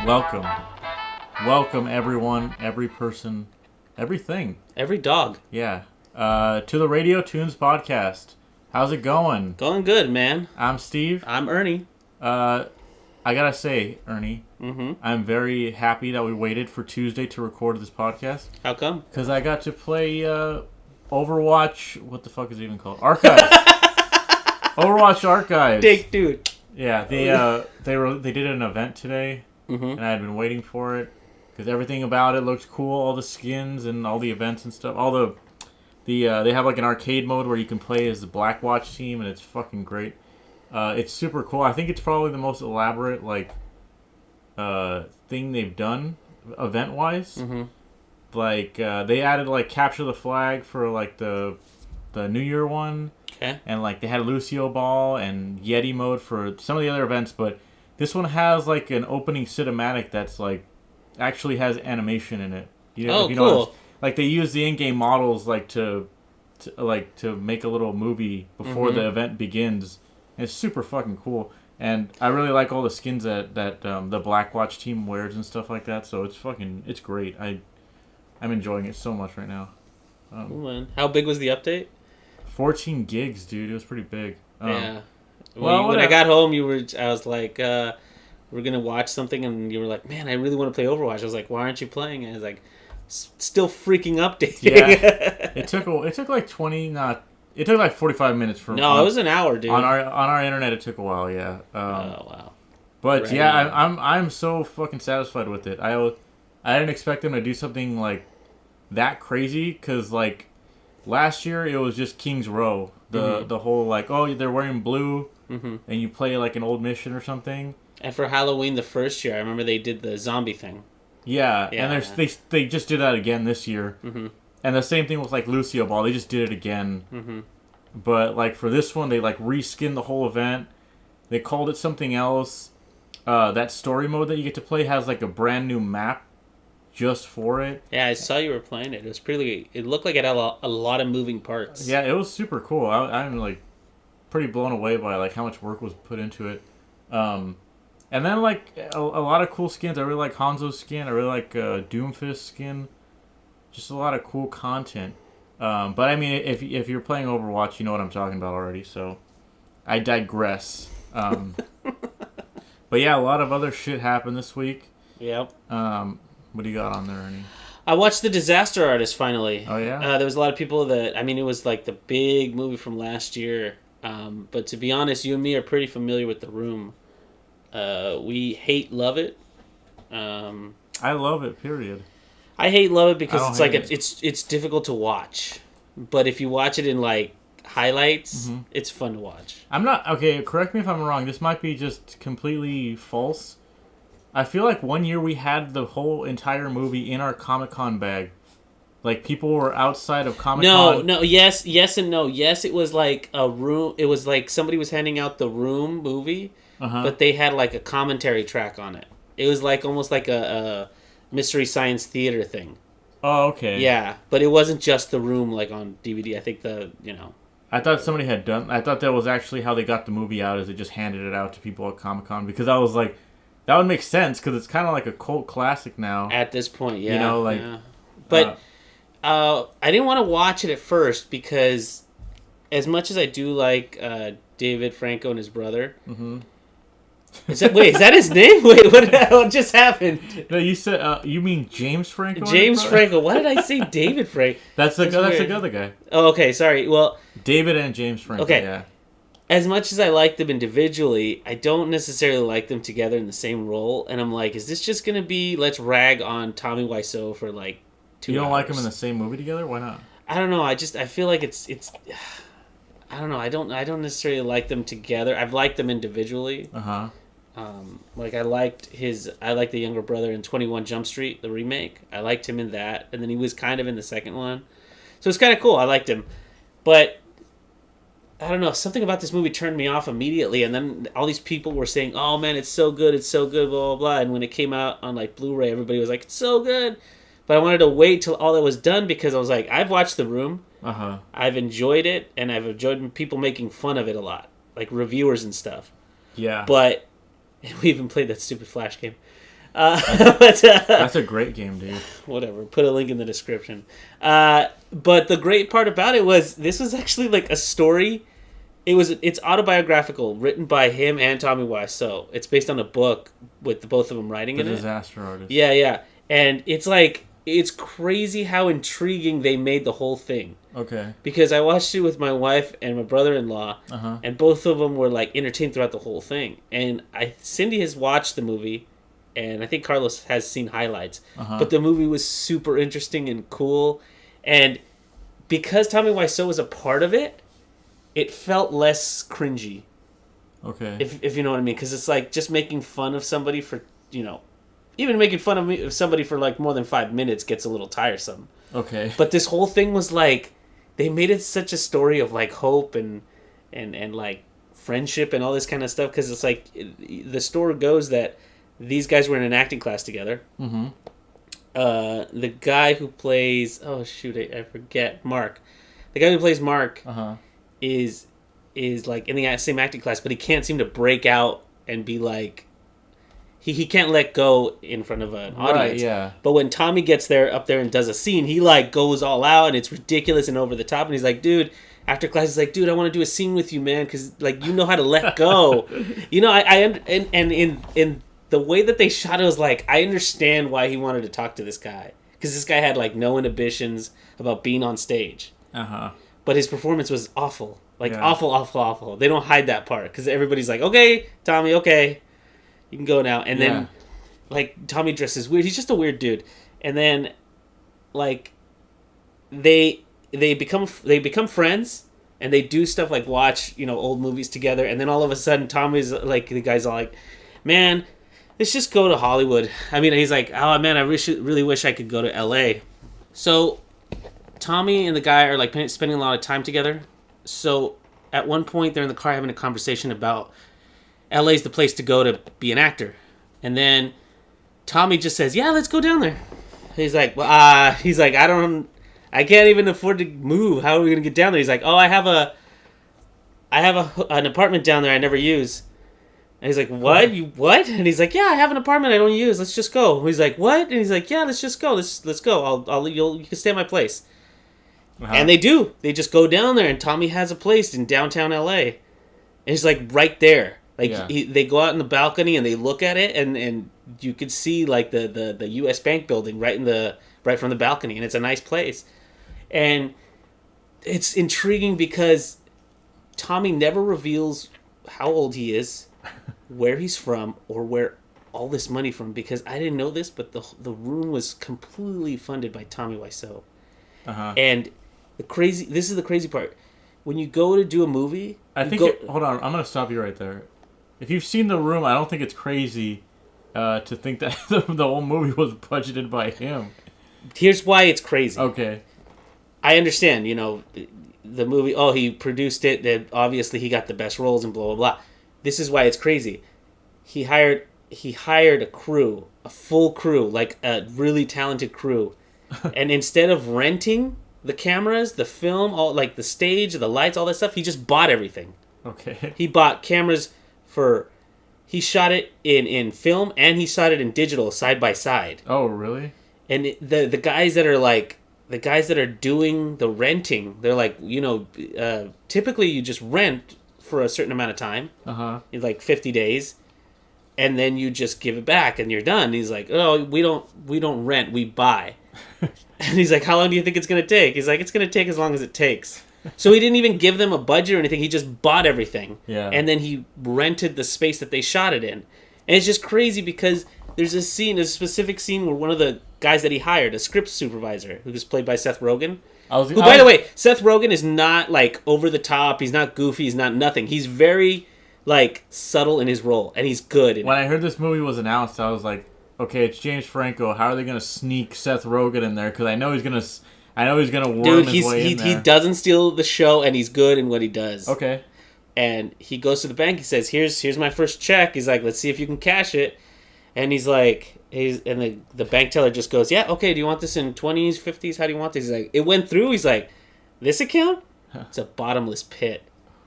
Welcome. Welcome, everyone, every person, everything. Every dog. Yeah. To the Radio Toons podcast. How's it going? Going good, man. I'm Steve. I'm Ernie. I gotta say, Ernie, I'm very happy that we waited for Tuesday to record this podcast. How come? Because I got to play Overwatch. What the fuck is it even called? Archives. Overwatch Archives. Dick, dude. Yeah, they did an event today, and I had been waiting for it because everything about it looked cool. All the skins and all the events and stuff. They have like an arcade mode where you can play as the Blackwatch team, and it's fucking great. It's super cool. I think it's probably the most elaborate thing they've done event wise. Like they added like capture the flag for like the New Year one. Okay. And like they had Lucio Ball and Yeti mode for some of the other events, but this one has like an opening cinematic that's like actually has animation in it. You know, cool. Like they use the in-game models like to make a little movie before the event begins. And it's super fucking cool, and I really like all the skins that the Blackwatch team wears and stuff like that. So it's great. I'm enjoying it so much right now. Cool, man. How big was the update? 14 gigs, dude. It was pretty big. Yeah. When I got home, I was like, we're gonna watch something, and you were like, man, I really want to play Overwatch. I was like, why aren't you playing? And I was like, still freaking updating. Yeah. It took like 45 minutes for. No, it was an hour, dude. On our internet, it took a while. Yeah. Oh wow. But right. Yeah, I'm so fucking satisfied with it. I didn't expect them to do something like that crazy, because like last year it was just King's Row. The whole like, oh, they're wearing blue, and you play like an old mission or something. And for Halloween the first year, I remember they did the zombie thing. Yeah. And they just did that again this year. And the same thing with like Lucio Ball. They just did it again. But like for this one, they like reskinned the whole event. They called it something else. That story mode that you get to play has like a brand new map just for it. Yeah, I saw you were playing it. It was pretty. It looked like it had a lot of moving parts. Yeah, it was super cool. I'm like pretty blown away by like how much work was put into it. And then like a lot of cool skins. I really like Hanzo's skin. I really like Doomfist's skin. Just a lot of cool content. But I mean, if you're playing Overwatch, you know what I'm talking about already. So I digress. But yeah, a lot of other shit happened this week. Yep. What do you got on there, Ernie? I watched The Disaster Artist finally. Oh, yeah? There was a lot of people that... I mean, it was like the big movie from last year. But to be honest, you and me are pretty familiar with The Room. We love it. I love it, period. I love it because it's difficult to watch. But if you watch it in like highlights, it's fun to watch. I'm not... Okay, correct me if I'm wrong. This might be just completely false. I feel like one year we had the whole entire movie in our Comic-Con bag. Like, people were outside of Comic-Con. No, yes and no. Yes, it was like a room. It was like somebody was handing out The Room movie, but they had like a commentary track on it. It was like almost like a Mystery Science Theater thing. Oh, okay. Yeah, but it wasn't just The Room like on DVD. I think I thought somebody had done... I thought that was actually how they got the movie out, is they just handed it out to people at Comic-Con. Because I was like... That would make sense, because it's kind of like a cult classic now. At this point, yeah. You know, like... Yeah. But I didn't want to watch it at first, because as much as I do like David Franco and his brother... Is that his name? Wait, what just happened? No, you said... you mean James Franco? James Franco. Why did I say David Franco? That's the other guy. Oh, okay, sorry. Well... David and James Franco, okay. Yeah. As much as I like them individually, I don't necessarily like them together in the same role. And I'm like, is this just going to be, let's rag on Tommy Wiseau for like 2 hours? You don't like them in the same movie together? Why not? I don't know. I feel like it's I don't know. I don't necessarily like them together. I've liked them individually. Like I liked the younger brother in 21 Jump Street, the remake. I liked him in that. And then he was kind of in the second one. So it's kind of cool. I liked him. But I don't know, something about this movie turned me off immediately, and then all these people were saying, oh man, it's so good, blah, blah, blah, and when it came out on like Blu-ray, everybody was like, it's so good, but I wanted to wait till all that was done, because I was like, I've watched The Room, I've enjoyed it, and I've enjoyed people making fun of it a lot, like reviewers and stuff. Yeah. But, and we even played that stupid Flash game. That's a great game, dude. Whatever. Put a link in the description. But the great part about it was this was actually like a story. It's autobiographical, written by him and Tommy Wiseau. It's based on a book with both of them writing in it. The Disaster Artist. Yeah. And it's crazy how intriguing they made the whole thing. Okay. Because I watched it with my wife and my brother-in-law, and both of them were like entertained throughout the whole thing. And Cindy has watched the movie, and I think Carlos has seen highlights. But the movie was super interesting and cool, and because Tommy Wiseau was a part of it, it felt less cringy. Okay. If you know what I mean, because it's like just making fun of somebody for even making fun of somebody for like more than 5 minutes gets a little tiresome. Okay. But this whole thing was like, they made it such a story of like hope and like friendship and all this kind of stuff, because it's like the story goes that these guys were in an acting class together. The guy who plays I forget Mark. The guy who plays Mark is like in the same acting class, but he can't seem to break out and be like. He can't let go in front of an audience. Right, yeah. But when Tommy gets up there and does a scene, he like goes all out and it's ridiculous and over the top. And he's like, dude, after class, he's like, dude, I want to do a scene with you, man, because like you know how to let go. In the way that they shot it, was like, I understand why he wanted to talk to this guy, because this guy had like no inhibitions about being on stage. But his performance was awful, awful. They don't hide that part because everybody's like, okay, Tommy, okay. You can go now. And then, like, Tommy dresses weird. He's just a weird dude. And then, like, they become friends, and they do stuff like watch, old movies together. And then all of a sudden, Tommy's like, the guy's all like, man, let's just go to Hollywood. I mean, he's like, oh, man, I really wish I could go to L.A. So, Tommy and the guy are, like, spending a lot of time together. So, at one point, they're in the car having a conversation about LA's the place to go to be an actor. And then Tommy just says, yeah, let's go down there. He's like, I can't even afford to move. How are we going to get down there? He's like, oh, I have an apartment down there I never use. And he's like, what? You what? And he's like, yeah, I have an apartment I don't use. Let's just go. He's like, what? And he's like, yeah, let's just go. Let's go. You can stay at my place. And they do. They just go down there, and Tommy has a place in downtown LA. And he's like right there. Like they go out in the balcony and they look at it, and you could see like the U.S. Bank building right from the balcony, and it's a nice place. And it's intriguing because Tommy never reveals how old he is, where he's from, or where all this money from. Because I didn't know this, but the room was completely funded by Tommy Wiseau. And this is the crazy part. When you go to do a movie, hold on, I'm gonna stop you right there. If you've seen The Room, I don't think it's crazy to think that the whole movie was budgeted by him. Here's why it's crazy. Okay. I understand, the movie, he produced it, that obviously he got the best roles and blah, blah, blah. This is why it's crazy. He hired a crew, a full crew, like a really talented crew. And instead of renting the cameras, the film, all like the stage, the lights, all that stuff, he just bought everything. Okay. He bought cameras he shot it in film and he shot it in digital side by side. Oh, really? And the guys that are doing the renting, they're like, typically you just rent for a certain amount of time, like 50 days, and then you just give it back and you're done. And he's like, oh, we don't rent, we buy. And he's like, how long do you think it's gonna take? He's like, it's gonna take as long as it takes. So he didn't even give them a budget or anything. He just bought everything. Yeah. And then he rented the space that they shot it in. And it's just crazy because there's a specific scene where one of the guys that he hired, a script supervisor, who was played by Seth Rogen. By the way, Seth Rogen is not like over the top. He's not goofy. He's not nothing. He's very like subtle in his role, and he's good. When I heard this movie was announced, I was like, okay, it's James Franco. How are they going to sneak Seth Rogen in there? Because I know he's going to worm his way in there. He doesn't steal the show, and he's good in what he does. Okay. And he goes to the bank. He says, "Here's my first check." He's like, "Let's see if you can cash it." And he's like, the bank teller just goes, "Yeah, okay. Do you want this in 20s, 50s? How do you want this?" He's like, "It went through." He's like, "This account? It's a bottomless pit."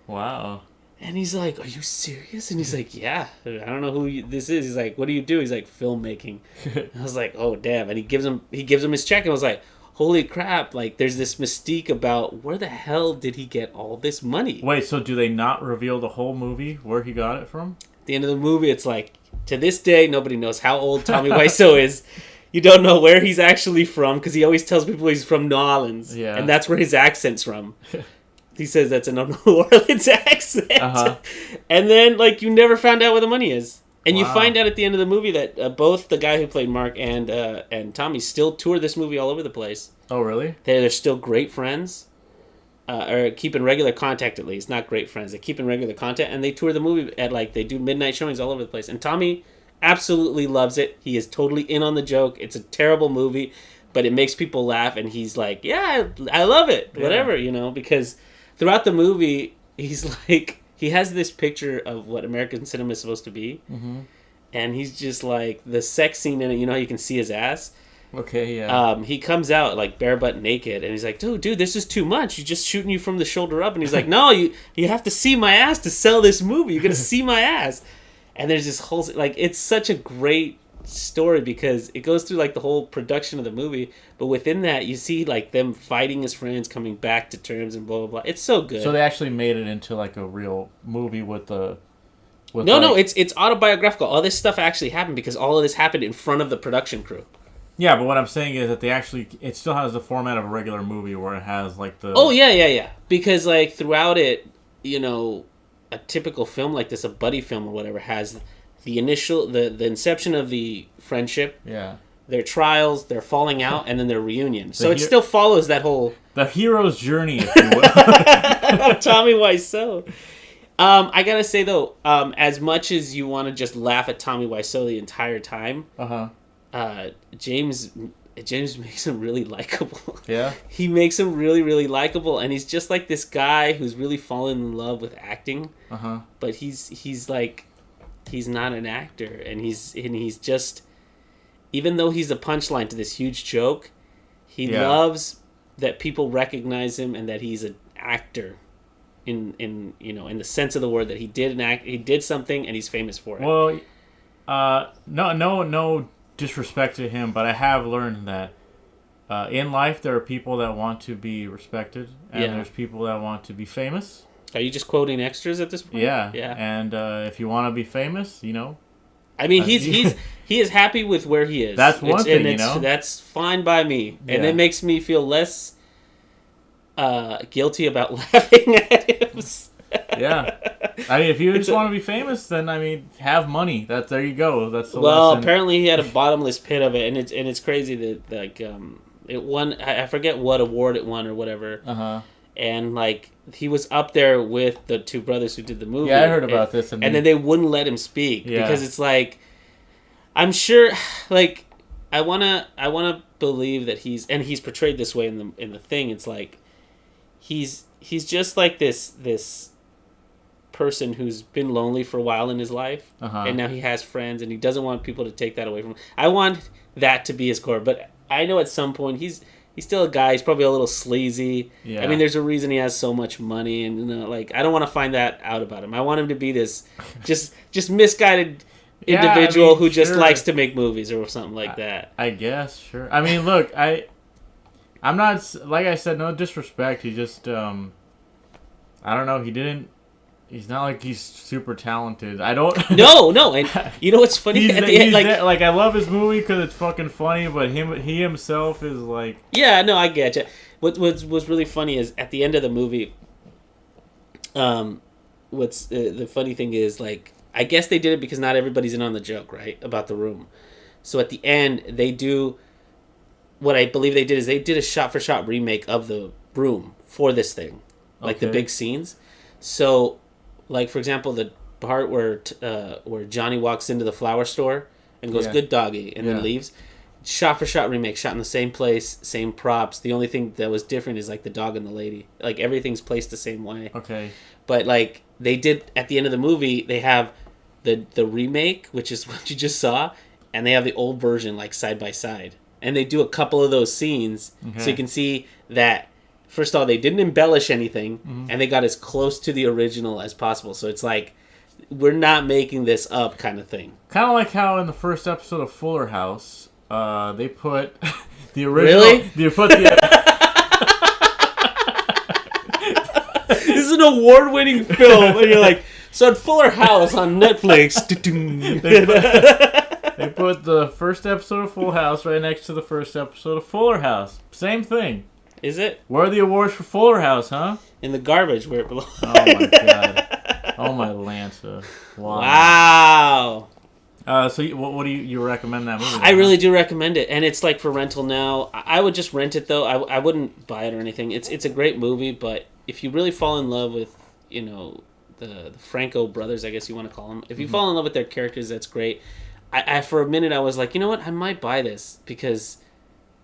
Wow. And he's like, "Are you serious?" And he's like, "Yeah, I don't know who this is." He's like, "What do you do?" He's like, "Filmmaking." I was like, "Oh damn!" And he gives him his check, and I was like, "Holy crap!" Like, there's this mystique about where the hell did he get all this money? Wait, so do they not reveal the whole movie where he got it from? At the end of the movie, it's like, to this day, nobody knows how old Tommy Wiseau is. You don't know where he's actually from because he always tells people he's from New Orleans, and that's where his accent's from. He says that's a New Orleans accent. And then, like, you never found out where the money is. And you find out at the end of the movie that both the guy who played Mark and Tommy still tour this movie all over the place. Oh, really? They're still great friends. Or keep in regular contact, at least. Not great friends. They keep in regular contact. And they tour the movie at, like, they do midnight showings all over the place. And Tommy absolutely loves it. He is totally in on the joke. It's a terrible movie, but it makes people laugh. And he's like, yeah, I love it. Whatever, you know, because... Throughout the movie, he's like, he has this picture of what American cinema is supposed to be. Mm-hmm. And he's just like, the sex scene in it, you know how you can see his ass? Okay, yeah. He comes out like bare butt naked, and he's like, dude, this is too much. You're just shooting you from the shoulder up. And he's like, no, you have to see my ass to sell this movie. You're going to see my ass. And there's this whole, like, it's such a great story because it goes through like the whole production of the movie, but within that you see like them fighting as friends, coming back to terms, and blah blah blah. It's so good. So they actually made it into like a real movie with the. No, it's autobiographical. All this stuff actually happened because all of this happened in front of the production crew. Yeah, but what I'm saying is that it still has the format of a regular movie where it has like the. Oh yeah. Because like throughout it, you know, a typical film like this, a buddy film or whatever, has the initial, the inception of the friendship, their trials, their falling out, and then their reunion. So it still follows that whole... The hero's journey, if you will. Tommy Wiseau. I gotta say, though, as much as you want to just laugh at Tommy Wiseau the entire time, James makes him really likable. Yeah? He makes him really, really likable, and he's just like this guy who's really fallen in love with acting, but he's like... He's not an actor, and he's just, even though he's a punchline to this huge joke, he loves that people recognize him and that he's an actor, in you know, in the sense of the word, that he did something and he's famous for it. Well, no disrespect to him, but I have learned that in life there are people that want to be respected, and there's people that want to be famous. Are you just quoting extras at this point? Yeah. And if you want to be famous, you know. I mean, he is happy with where he is. That's one thing, you know. That's fine by me, and it makes me feel less guilty about laughing at him. Yeah. I mean, if you just want to be famous, then I mean, have money. There you go. That's the well. lesson. Apparently, he had a bottomless pit of it, and it's crazy that like it won. I forget what award it won or whatever. And like he was up there with the two brothers who did the movie. Yeah, I heard about this. And then they wouldn't let him speak because it's like, I'm sure, like, I wanna believe that he's portrayed this way in the thing. It's like he's just like this person who's been lonely for a while in his life, and now he has friends, and he doesn't want people to take that away from him. I want that to be his core, but I know at some point he's still a guy. He's probably a little sleazy. Yeah. I mean, there's a reason he has so much money, and you know, like I don't want to find that out about him. I want him to be this just misguided individual who just likes to make movies or something like that. I guess, sure. I mean, look, I'm not, like I said, no disrespect. He just, I don't know. He's not like he's super talented. I don't. No. And you know what's funny? At the end, like I love his movie because it's fucking funny, but he himself is like. Yeah, no, I get you. What was really funny is at the end of the movie. What's the funny thing is, like, I guess they did it because not everybody's in on the joke, right? About the room. So at the end, they do. What I believe they did is they did a shot-for-shot remake of the room for this thing, like the big scenes. So. Like, for example, the part where Johnny walks into the flower store and goes, good doggy, and then leaves. Shot-for-shot remake, shot in the same place, same props. The only thing that was different is, like, the dog and the lady. Like, everything's placed the same way. Okay. But, like, they did, at the end of the movie, they have the remake, which is what you just saw, and they have the old version, like, side by side. And they do a couple of those scenes, so you can see that first of all, they didn't embellish anything, and they got as close to the original as possible. So it's like, we're not making this up kind of thing. Kind of like how in the first episode of Fuller House, they put the original... Really? They put the... This is an award-winning film, and you're like, so at Fuller House on Netflix... They put the first episode of Full House right next to the first episode of Fuller House. Same thing. Is it? Where are the awards for Fuller House, huh? In the garbage where it belongs. Oh my god. Oh my Lanta. Wow. So what do you recommend that movie? I really do recommend it, and it's like for rental now. I would just rent it though. I wouldn't buy it or anything. It's a great movie, but if you really fall in love with, you know, the Franco brothers, I guess you want to call them. If you fall in love with their characters, that's great. I for a minute I was like, you know what, I might buy this because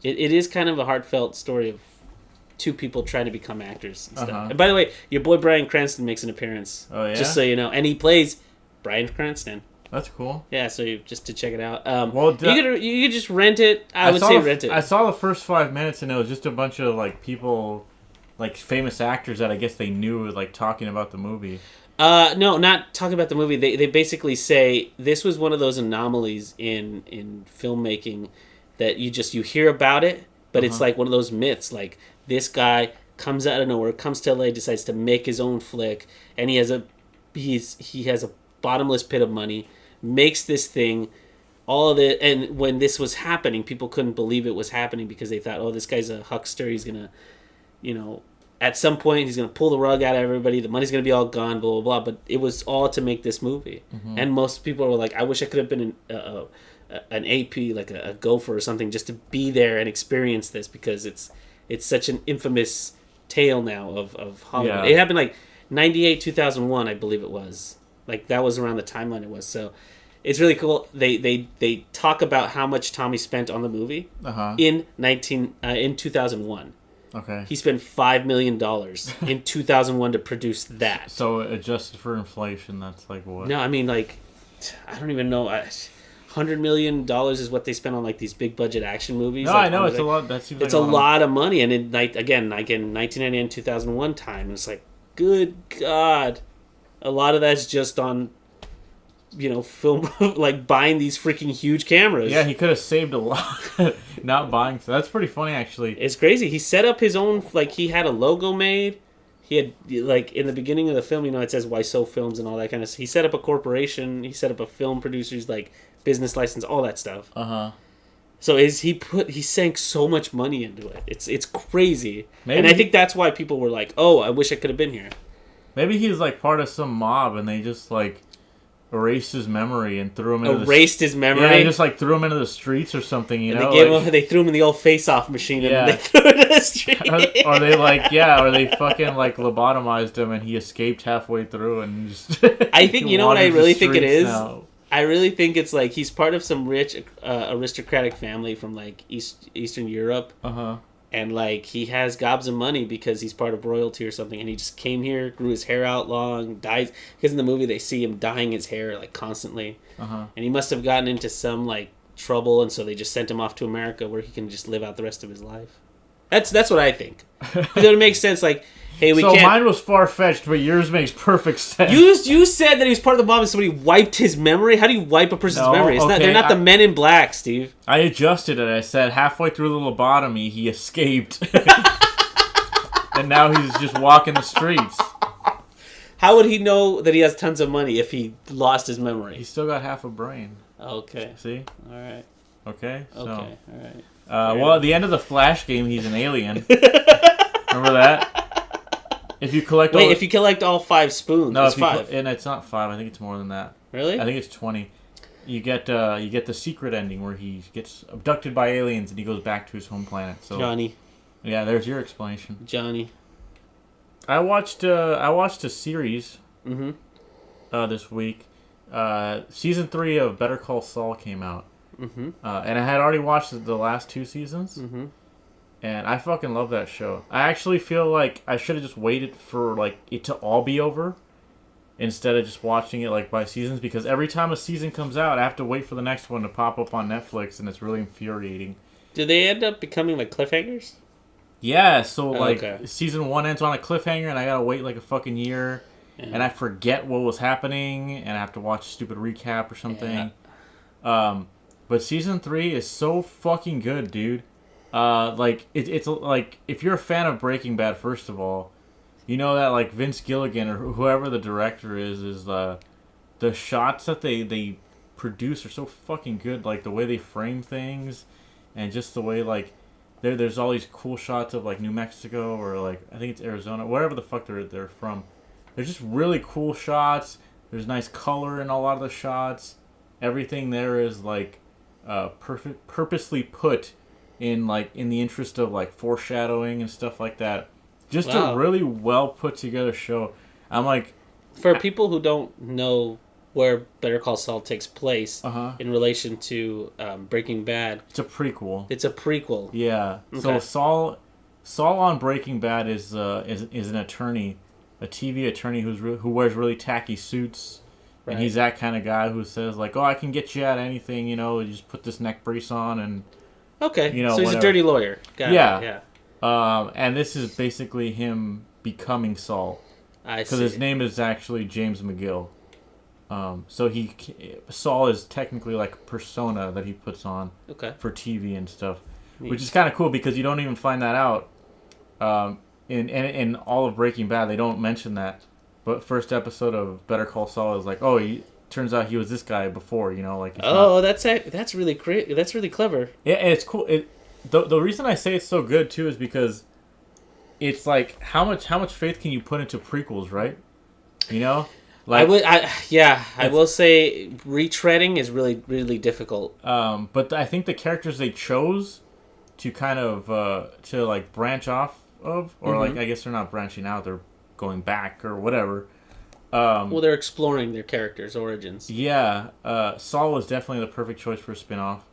it is kind of a heartfelt story of two people trying to become actors and stuff. And by the way, your boy Bryan Cranston makes an appearance. Oh yeah. Just so you know, and he plays Bryan Cranston. That's cool. Yeah, so just to check it out. Well, you could just rent it. I would say rent it. I saw the first 5 minutes and it was just a bunch of like people, like famous actors that I guess they knew, like talking about the movie. No, not talking about the movie. They basically say this was one of those anomalies in filmmaking that you hear about it, but it's like one of those myths. Like this guy comes out of nowhere, comes to LA, decides to make his own flick, and he has a bottomless pit of money, makes this thing. All of it, and when this was happening, people couldn't believe it was happening because they thought, oh, this guy's a huckster. He's gonna, you know. At some point, he's going to pull the rug out of everybody. The money's going to be all gone, blah, blah, blah. But it was all to make this movie. And most people were like, I wish I could have been an AP, like a gopher or something, just to be there and experience this because it's such an infamous tale now of Hollywood. Yeah. It happened like 98, 2001, I believe it was. Like, that was around the timeline it was. So it's really cool. They talk about how much Tommy spent on the movie in 2001. Okay. He spent $5 million in 2001 to produce that. So adjusted for inflation, that's like what? No, I mean, like, I don't even know. $100 million is what they spent on like these big budget action movies. No, like, I know it's a lot. That seems it's like a lot of money, and in again 1990 and 2001 time, it's like, good God, a lot of that's just on, you know, film, like buying these freaking huge cameras. Yeah, he could have saved a lot not buying. So that's pretty funny, actually. It's crazy. He set up his own, like, he had a logo made. He had, like, in the beginning of the film, you know, it says Why So Films and all that kind of stuff. He set up a corporation. He set up a film producer's, like, business license, all that stuff. So he sank so much money into it. It's crazy. And I think that's why people were like, oh, I wish I could have been here. Maybe he's, like, part of some mob, and they just, like, erased his memory and threw him into his memory? Yeah, just like threw him into the streets or something, you know? They threw him in the old face-off machine and they threw him into the street. or they fucking like lobotomized him and he escaped halfway through and just... I think, you know what I really think it is? Now. I really think it's like he's part of some rich aristocratic family from like Eastern Europe. And, like, he has gobs of money because he's part of royalty or something. And he just came here, grew his hair out long, dies. Because in the movie, they see him dyeing his hair, like, constantly. And he must have gotten into some, like, trouble. And so they just sent him off to America where he can just live out the rest of his life. That's what I think. Because it makes sense, like, hey, we can't... So mine was far-fetched, but yours makes perfect sense. You said that he was part of the mob and somebody wiped his memory? How do you wipe a person's memory? They're not the Men in Black, Steve. I adjusted it. I said halfway through the lobotomy, he escaped. And now he's just walking the streets. How would he know that he has tons of money if he lost his memory? He's still got half a brain. Okay. See? All right. Okay? So, okay, all right. Well, at the end of the Flash game, he's an alien. Remember that? If you collect if you collect all 5 spoons, no, it's 5. And it's not 5. I think it's more than that. Really? I think it's 20. You get the secret ending where he gets abducted by aliens and he goes back to his home planet. So Johnny. Yeah, there's your explanation. Johnny. I watched a series this week. Season 3 of Better Call Saul came out. And I had already watched the last 2 seasons. And I fucking love that show. I actually feel like I should have just waited for like it to all be over instead of just watching it like by seasons, because every time a season comes out, I have to wait for the next one to pop up on Netflix, and it's really infuriating. Do they end up becoming like cliffhangers? Yeah, so like Okay. season 1 ends on a cliffhanger, and I gotta wait like a fucking year, Yeah. and I forget what was happening, and I have to watch a stupid recap or something. But season 3 is so fucking good, dude. Like it's like if you're a fan of Breaking Bad, first of all, you know that like Vince Gilligan or whoever the director is the shots that they produce are so fucking good. Like the way they frame things, and just the way like there's all these cool shots of like New Mexico or like I think it's Arizona, wherever the fuck they're from. There's just really cool shots. There's nice color in a lot of the shots. Everything there is like purposely put in like in the interest of like foreshadowing and stuff like that. Just a really well put together show. I'm like, for people who don't know where Better Call Saul takes place in relation to Breaking Bad, it's a prequel. It's a prequel. Yeah. Okay. So Saul on Breaking Bad is an attorney, a TV attorney who wears really tacky suits. Right. And he's that kind of guy who says like, "Oh, I can get you out of anything, you know. You just put this neck brace on and." Okay. You know, so he's a dirty lawyer. Got it. Yeah. And this is basically him becoming Saul. I see. Because his name is actually James McGill. So Saul is technically like a persona that he puts on for TV and stuff, which is kind of cool because you don't even find that out. In all of Breaking Bad, they don't mention that. But first episode of Better Call Saul is like, turns out he was this guy before, you know, like. That's really great. That's really clever. Yeah, it's cool. The reason I say it's so good too is because it's like how much faith can you put into prequels, right? You know, like I will say retreading is really really difficult. But I think the characters they chose to kind of to like branch off of, or like I guess they're not branching out, they're going back or whatever. Well, they're exploring their characters' origins. Yeah, Saul was definitely the perfect choice for a spinoff.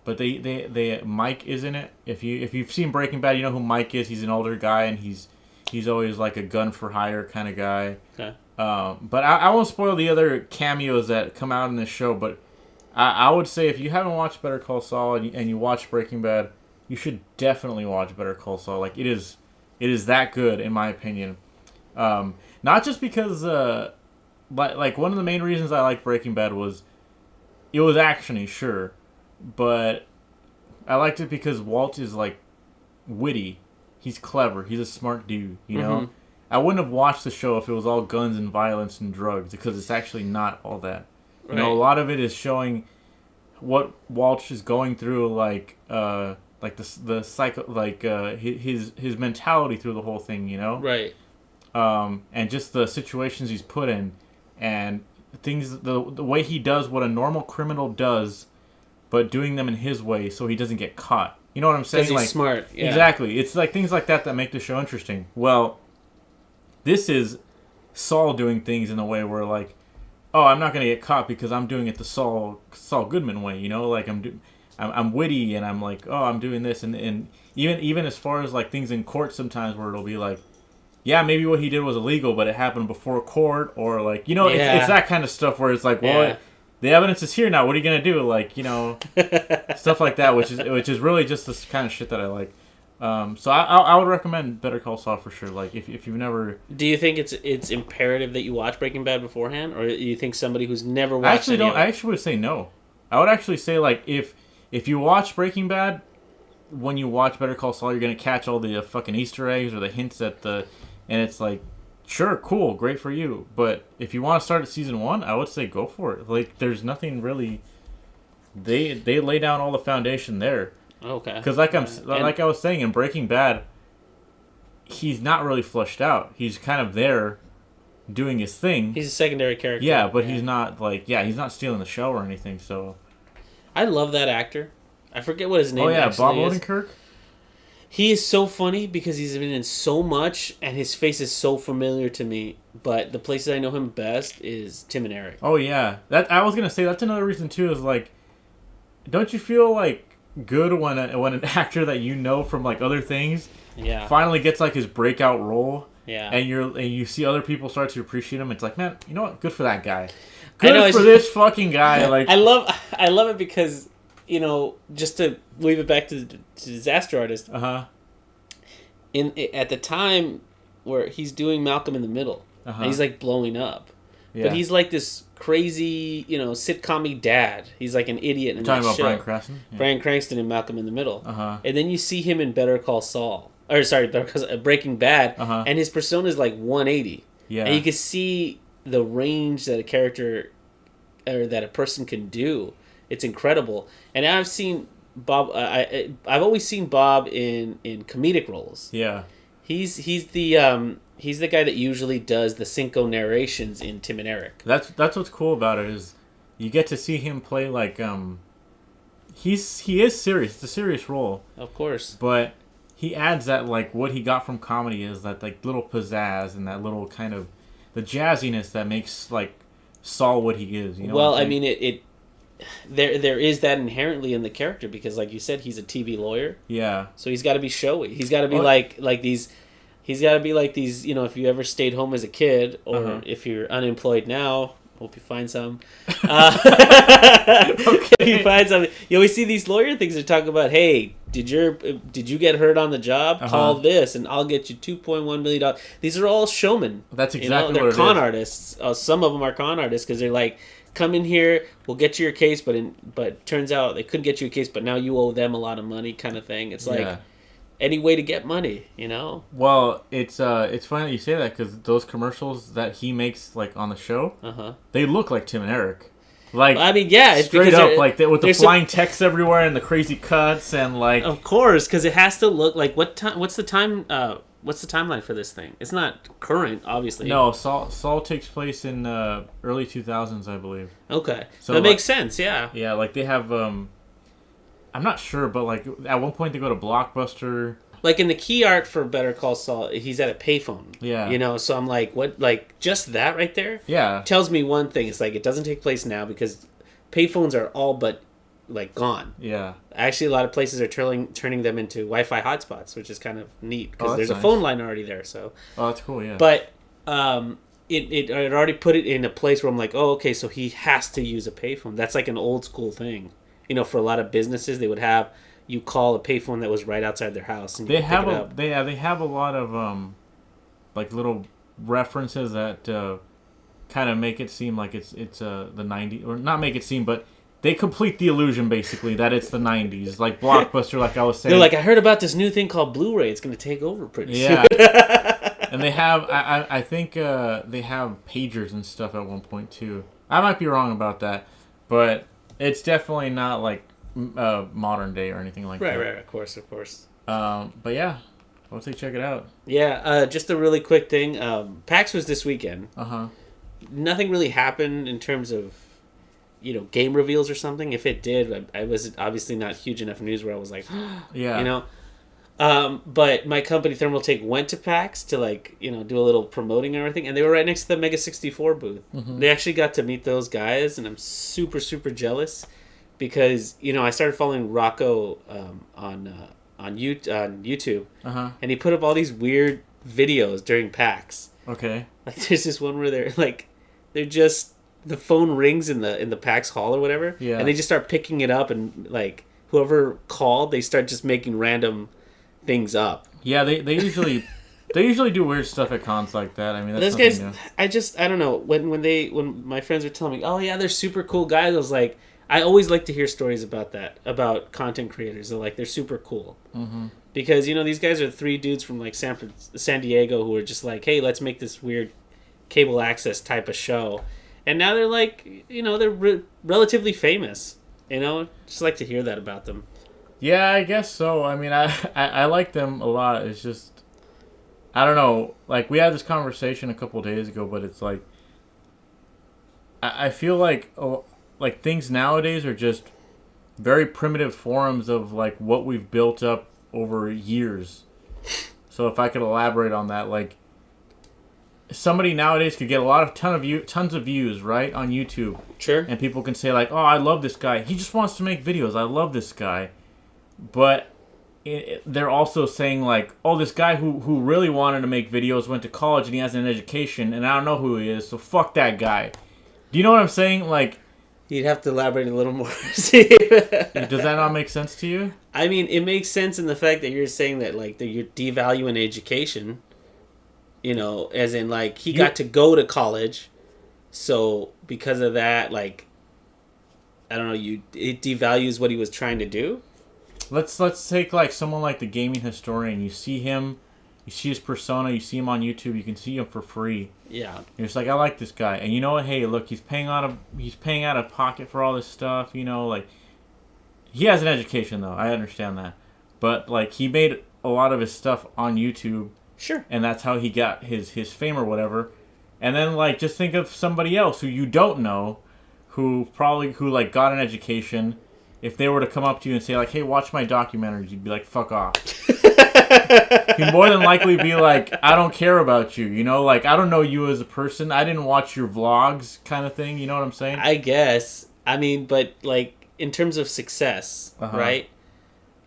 But they Mike is in it. If you've seen Breaking Bad, you know who Mike is. He's an older guy, and he's always like a gun for hire kind of guy. Okay. But I won't spoil the other cameos that come out in this show. But I would say if you haven't watched Better Call Saul and you watch Breaking Bad, you should definitely watch Better Call Saul. Like it is that good in my opinion. Not just because like one of the main reasons I like Breaking Bad was it was actiony, sure. But I liked it because Walt is like witty. He's clever. He's a smart dude, you know? I wouldn't have watched the show if it was all guns and violence and drugs because it's actually not all that. You know, a lot of it is showing what Walt is going through, like the psycho, like his mentality through the whole thing, you know? Right. And just the situations he's put in and things the way he does what a normal criminal does. But doing them in his way so he doesn't get caught. You know what I'm saying? Because he's smart. Yeah. Exactly. It's like things like that make the show interesting. Well, this is Saul doing things in a way where like, oh, I'm not going to get caught because I'm doing it the Saul Goodman way. You know, like I'm witty and I'm like, oh, I'm doing this and even as far as like things in court sometimes where it'll be like, yeah, maybe what he did was illegal, but it happened before court or like you know, it's that kind of stuff where it's like, well. The evidence is here now. What are you gonna do? Like stuff like that, which is really just this kind of shit that I like. So I would recommend Better Call Saul for sure. Like if you've never. Do you think it's imperative that you watch Breaking Bad beforehand, or do you think somebody who's never watched? I actually would say no. I would actually say like if you watch Breaking Bad, when you watch Better Call Saul, you're gonna catch all the fucking Easter eggs or the hints and it's like. Sure, cool, great for you. But if you want to start at season 1, I would say go for it. Like, there's nothing really. They lay down all the foundation there. Okay. Because like I was saying in Breaking Bad, he's not really fleshed out. He's kind of there, doing his thing. He's a secondary character. Yeah, but he's not he's not stealing the show or anything. So. I love that actor. I forget what his name. Oh yeah, Bob Odenkirk. He is so funny because he's been in so much, and his face is so familiar to me. But the places I know him best is Tim and Eric. Oh yeah, I was gonna say that's another reason too. Is like, don't you feel like good when an actor that you know from like other things, finally gets like his breakout role, and you see other people start to appreciate him. It's like, man, you know what? Good for that guy. Good for this fucking guy. Like, I love it because. You know, just to weave it back to the Disaster Artist, at the time where he's doing Malcolm in the Middle, and he's like blowing up. Yeah. But he's like this crazy, sitcom-y dad. He's like an idiot in that show. Talking about Bryan Cranston? Yeah. Bryan Cranston in Malcolm in the Middle. And then you see him in Better Call Saul. Breaking Bad. And his persona is like 180. Yeah. And you can see the range that a character or that a person can do. It's incredible. And I've seen Bob. I've always seen Bob in comedic roles. Yeah. He's the guy that usually does the Cinco narrations in Tim and Eric. That's what's cool about it is you get to see him play like he is serious. It's a serious role, of course, but he adds that like what he got from comedy is that like little pizzazz and that little kind of the jazziness that makes like Saul what he is. Well, I mean it there is that inherently in the character because, like you said, he's a TV lawyer. Yeah. So he's got to be showy. He's got to be like these. He's got to be like these. If you ever stayed home as a kid, or if you're unemployed now, hope you find some. If you find something, you always see these lawyer things that talk about, hey, did you get hurt on the job? Call this, and I'll get you $2.1 million. These are all showmen. That's exactly what it is. They're con artists. Some of them are con artists because they're like, come in here, we'll get you your case, but turns out they couldn't get you a case, but now you owe them a lot of money, kind of thing. It's like any way to get money, Well, it's funny that you say that because those commercials that he makes like on the show, they look like Tim and Eric. Like, I mean, yeah, it's straight up like with the flying text everywhere and the crazy cuts and like. Of course, because it has to look like what time? What's the time? What's the timeline for this thing? It's not current, obviously. No, Saul takes place in early 2000s, I believe. Okay, so that makes sense. Yeah. Yeah, like they have. I'm not sure, but like at one point they go to Blockbuster. Like in the key art for Better Call Saul, he's at a payphone. Yeah. So I'm like, what? Like just that right there. Yeah. Tells me one thing. It's like it doesn't take place now because payphones are all but like gone. Yeah. Actually, a lot of places are turning them into Wi-Fi hotspots, which is kind of neat because there's a phone line already there. So. Oh, that's cool. Yeah. But it already put it in a place where I'm like, oh, okay, so he has to use a payphone. That's like an old school thing. For a lot of businesses, they would have you call a payphone that was right outside their house, and they have a lot of like little references that kind of make it seem like it's the 90s, or not make it seem, but they complete the illusion basically that it's the 90s, like Blockbuster, like I was saying. They're like, I heard about this new thing called Blu-ray. It's going to take over pretty soon. And they have, I think they have pagers and stuff at one point too. I might be wrong about that, but it's definitely not like modern day or anything like that. Right, of course. But yeah, I would say check it out. Yeah, just a really quick thing. PAX was this weekend. Nothing really happened in terms of, game reveals or something. If it did, I was obviously not huge enough news where I was like, yeah, but my company Thermaltake went to PAX to do a little promoting and everything, and they were right next to the Mega 64 booth. They actually got to meet those guys, and I'm super, super jealous because, I started following Rocco on YouTube, and he put up all these weird videos during PAX. Okay. Like there's this one where they're just, the phone rings in the PAX hall or whatever, and they just start picking it up, and like whoever called, they start just making random things up. Yeah, they usually do weird stuff at cons like that. I mean, that's those guys. I don't know. When my friends were telling me, oh yeah, they're super cool guys, I was like, I always like to hear stories about that, about content creators. They're super cool. Because these guys are three dudes from like San Diego who are just like, hey, let's make this weird cable access type of show, and now they're like, they're relatively famous. Just like to hear that about them. Yeah, I guess so. I mean, I like them a lot. It's just, I don't know. Like, we had this conversation a couple of days ago, but it's like, I feel like things nowadays are just very primitive forms of like what we've built up over years. So if I could elaborate on that, like, somebody nowadays could get tons of views, right, on YouTube. Sure. And people can say like, oh, I love this guy. He just wants to make videos. I love this guy. But they're also saying like, oh, this guy who really wanted to make videos went to college and he has an education and I don't know who he is, so fuck that guy. Do you know what I'm saying? Like, You'd have to elaborate a little more. Does that not make sense to you? I mean, it makes sense in the fact that you're saying that, like, that you're devaluing education. You know, as in, like, he got to go to college, so because of that, like, I don't know, it devalues what he was trying to do. Let's take, like, someone like the gaming historian. You see him, you see his persona, you see him on YouTube, you can see him for free. Yeah. You're just like, I like this guy, and you know what? Hey, look, he's paying out of pocket for all this stuff. You know, like, he has an education though. I understand that, but like, he made a lot of his stuff on YouTube. Sure. And that's how he got his fame or whatever. And then, like, just think of somebody else who you don't know, who like got an education. If they were to come up to you and say, like, hey, watch my documentaries, you'd be like, fuck off. You'd more than likely be like, I don't care about you, you know? Like, I don't know you as a person. I didn't watch your vlogs kind of thing, you know what I'm saying? I guess. I mean, but, like, in terms of success, right?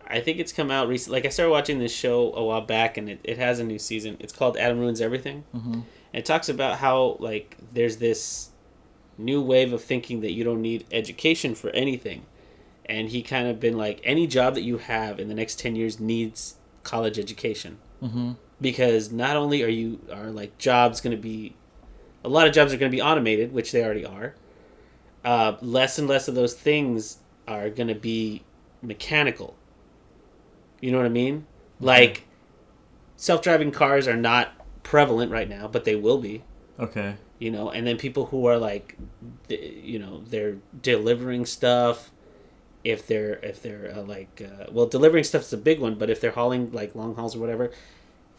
I think it's come out recently. Like, I started watching this show a while back, and it has a new season. It's called Adam Ruins Everything. Mm-hmm. And it talks about how, like, there's this new wave of thinking that you don't need education for anything. And he kind of been like, any job that you have in the next 10 years needs college education. Mm-hmm. Because not only are like jobs going to be, a lot of jobs are going to be automated, which they already are. Less and less of those things are going to be mechanical. You know what I mean? Mm-hmm. Like, self-driving cars are not prevalent right now, but they will be. Okay. You know, and then people who are like, you know, they're delivering stuff. If they're delivering stuff's a big one, but if they're hauling like long hauls or whatever,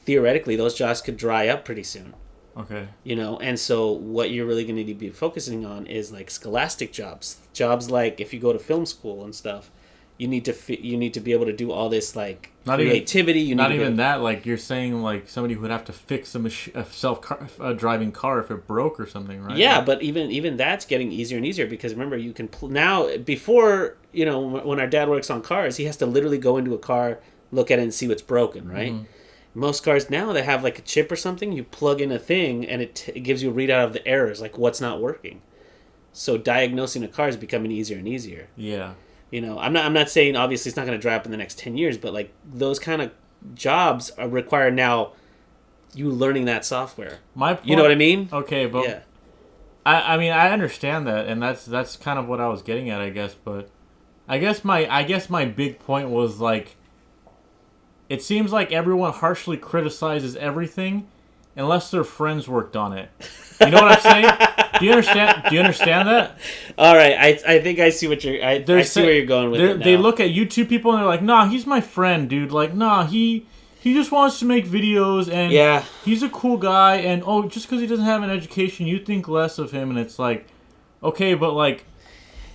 theoretically those jobs could dry up pretty soon. Okay. You know, and so what you're really going to be focusing on is like scholastic jobs like if you go to film school and stuff, you need to be able to do all this like creativity. Not even that. Like you're saying, like somebody who would have to fix a self-driving car if it broke or something, right? Yeah, but even that's getting easier and easier because remember you can now before, you know, when our dad works on cars, he has to literally go into a car, look at it, and see what's broken, right? Mm-hmm. Most cars now they have like a chip or something. You plug in a thing and it gives you a readout of the errors, like what's not working. So diagnosing a car is becoming easier and easier. Yeah. You know, I'm not saying obviously it's not going to dry up in the next 10 years, but like those kind of jobs require now you learning that software. You know what I mean? Okay, but yeah. I mean I understand that, and that's kind of what I was getting at, I guess. But I guess my big point was like, it seems like everyone harshly criticizes everything, unless their friends worked on it. You know what I'm saying? Do you understand that? All right, I think I see what I see where you're going with it now. They look at YouTube people and they're like, nah, he's my friend, dude. Like, nah, he just wants to make videos and yeah, he's a cool guy. And just because he doesn't have an education, you think less of him. And it's like, okay, but like,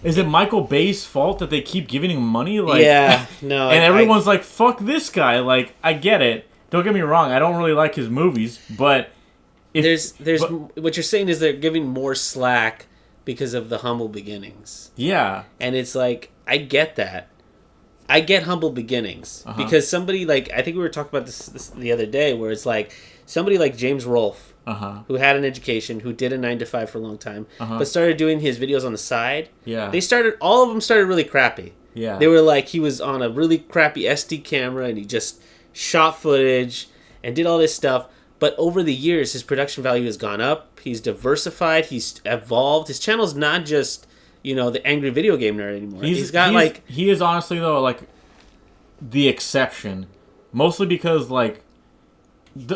is it Michael Bay's fault that they keep giving him money? Like, yeah, no. And everyone's like, fuck this guy. Like, I get it. Don't get me wrong. I don't really like his movies, but. What you're saying is they're giving more slack because of the humble beginnings. Yeah. And it's like, I get that. I get humble beginnings. Uh-huh. Because somebody like, I think we were talking about this the other day, where it's like, somebody like James Rolfe, uh-huh, who had an education, who did a 9-to-5 for a long time, uh-huh, but started doing his videos on the side. Yeah. All of them started really crappy. Yeah. They were like, he was on a really crappy SD camera and he just shot footage and did all this stuff. But over the years, his production value has gone up. He's diversified. He's evolved. His channel's not just, you know, the angry video game nerd anymore. He is honestly though like the exception, mostly because like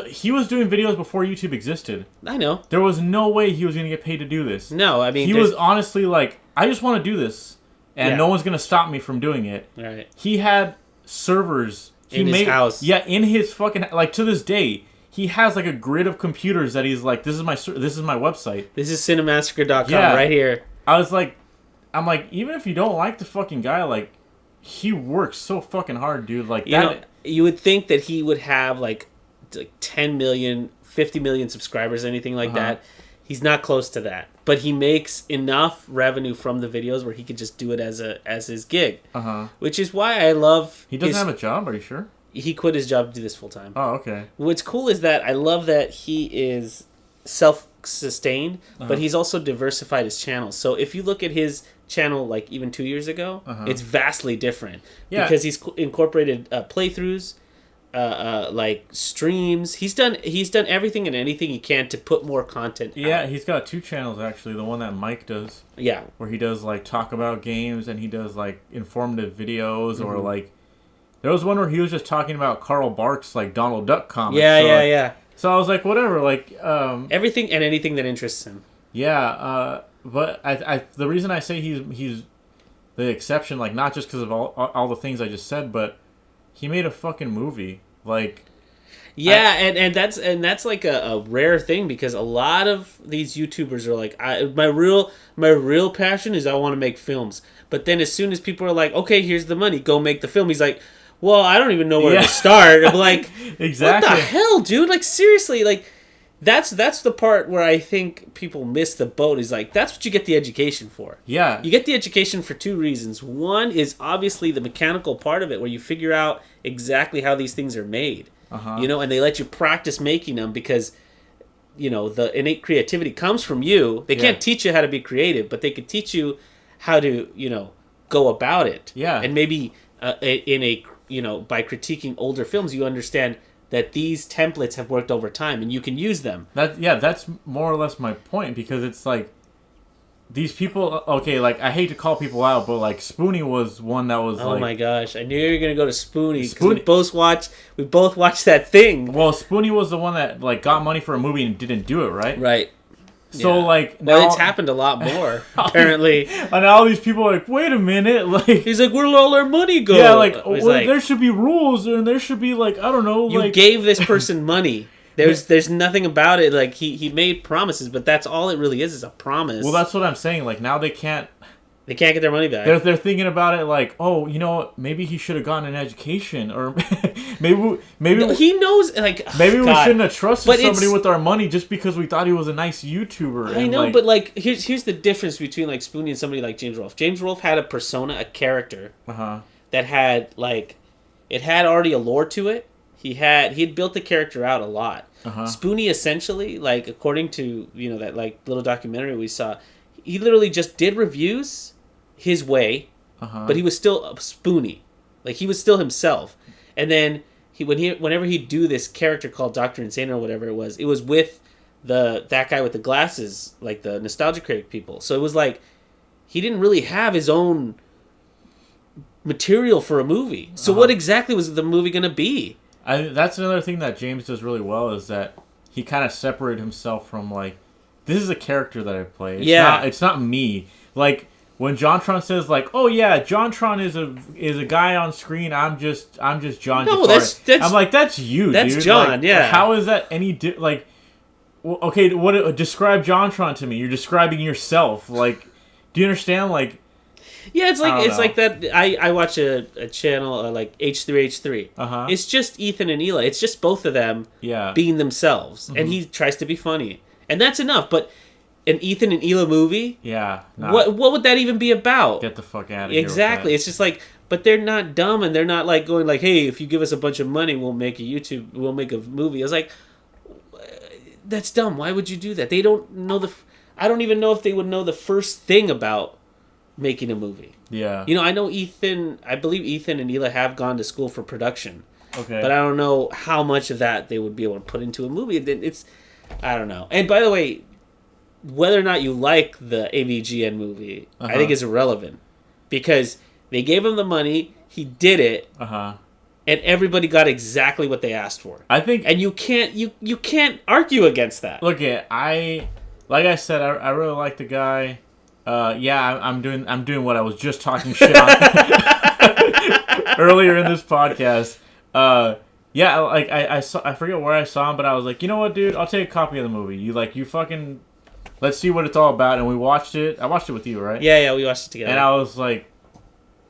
he was doing videos before YouTube existed. I know. There was no way he was going to get paid to do this. No, I mean he was honestly like, I just want to do this, and no one's going to stop me from doing it. Right. He had servers in his house. Yeah, in his fucking like to this day. He has like a grid of computers that he's like, this is my website. This is cinemassacre.com right here. I'm like, even if you don't like the fucking guy, like, he works so fucking hard, dude. Like, you would think that he would have like 10 million, 50 million subscribers, anything like uh-huh, that. He's not close to that, but he makes enough revenue from the videos where he could just do it as his gig. Uh-huh. Which is why I love. He doesn't have a job. Are you sure? He quit his job to do this full time. Oh, okay. What's cool is that I love that he is self-sustained, uh-huh, but he's also diversified his channels. So if you look at his channel like even 2 years ago, it's vastly different. Yeah. Because he's incorporated playthroughs, like streams. He's done everything and anything he can to put more content out. He's got 2 channels actually. The one that Mike does. Yeah. Where he does like talk about games and he does like informative videos or like there was one where he was just talking about Carl Barks like Donald Duck comics. Yeah. So I was like, whatever, like everything and anything that interests him. Yeah, but I the reason I say he's the exception, like not just because of all the things I just said, but he made a fucking movie. Like, and that's like a rare thing because a lot of these YouTubers are like, my real passion is I want to make films. But then as soon as people are like, okay, here's the money, go make the film, he's like, well, I don't even know where to start. I'm like, exactly. What the hell, dude? Like, seriously, like, that's the part where I think people miss the boat. Is like, that's what you get the education for. Yeah. You get the education for 2 reasons. One is obviously the mechanical part of it, where you figure out exactly how these things are made. You know, and they let you practice making them because, you know, the innate creativity comes from you. They can't teach you how to be creative, but they could teach you how to, you know, go about it. Yeah. And maybe by critiquing older films, you understand that these templates have worked over time and you can use them. That's more or less my point because it's like these people. Okay, like I hate to call people out, but like Spoonie was one that was. Oh my gosh! I knew you were gonna go to Spoonie because we both watched that thing. Well, Spoonie was the one that like got money for a movie and didn't do it, right? Right. So like now, it's happened a lot more apparently. And all these people are like, wait a minute, like he's like, where'd all our money go? Yeah, like there should be rules and there should be like I don't know. You gave this person money. There's nothing about it. Like he made promises, but that's all it really is a promise. Well, that's what I'm saying. Like now they can't get their money back. They're thinking about it like, oh, you know what? Maybe he should have gotten an education, or maybe he knows. Like maybe we shouldn't have trusted somebody with our money just because we thought he was a nice YouTuber. I know, but like here's the difference between like Spoonie and somebody like James Rolfe. James Rolfe had a persona, a character that had like it had already a lore to it. He had built the character out a lot. Spoonie essentially, like according to that like little documentary we saw, he literally just did reviews his way, but he was still a Spoonie, like he was still himself. And then whenever he'd do this character called Dr. Insane or whatever it was with that guy with the glasses, like the Nostalgia Critic people. So it was like he didn't really have his own material for a movie. So what exactly was the movie going to be? That's another thing that James does really well is that he kind of separated himself from like, this is a character that I play. It's not me. Like when JonTron says like, oh yeah, JonTron is a guy on screen. I'm just John. No, that's I'm like, that's you. That's dude. John. Like, yeah. How is that any like? Well, okay, describe JonTron to me. You're describing yourself. Like, do you understand? Like. Yeah, it's like that. I watch a channel like H3H3. It's just Ethan and Eli. It's just both of them being themselves, and he tries to be funny, and that's enough. But an Ethan and Eli movie, what would that even be about? Get the fuck out of here! Exactly. It's just like, but they're not dumb, and they're not like going like, hey, if you give us a bunch of money, we'll make a movie. I was like, that's dumb. Why would you do that? They don't know I don't even know if they would know the first thing about making a movie. Yeah. I know I believe Ethan and Eli have gone to school for production. Okay. But I don't know how much of that they would be able to put into a movie. I don't know. And by the way, whether or not you like the AVGN movie, I think is irrelevant. Because they gave him the money, he did it, and everybody got exactly what they asked for. I think... And you can't argue against that. Look, like I said, I really like the guy... I'm doing what I was just talking shit on earlier in this podcast. Like I forget where I saw him, but I was like, you know what, dude, I'll take a copy of the movie. You fucking let's see what it's all about. And we watched it. I watched it with you, right? Yeah, we watched it together. And I was like,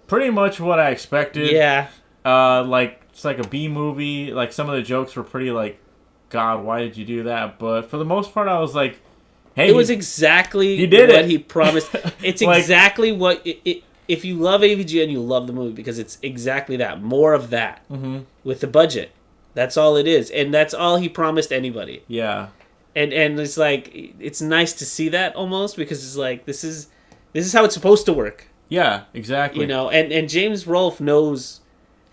pretty much what I expected. Yeah. Like it's like a B movie. Like some of the jokes were pretty like, God, why did you do that? But for the most part, I was like. Hey, it was exactly what he promised. It's like, exactly what... if you love AVGN, you love the movie because it's exactly that. More of that with the budget. That's all it is. And that's all he promised anybody. Yeah. And it's like... It's nice to see that almost because it's like... This This is how it's supposed to work. Yeah, exactly. You know, and James Rolfe knows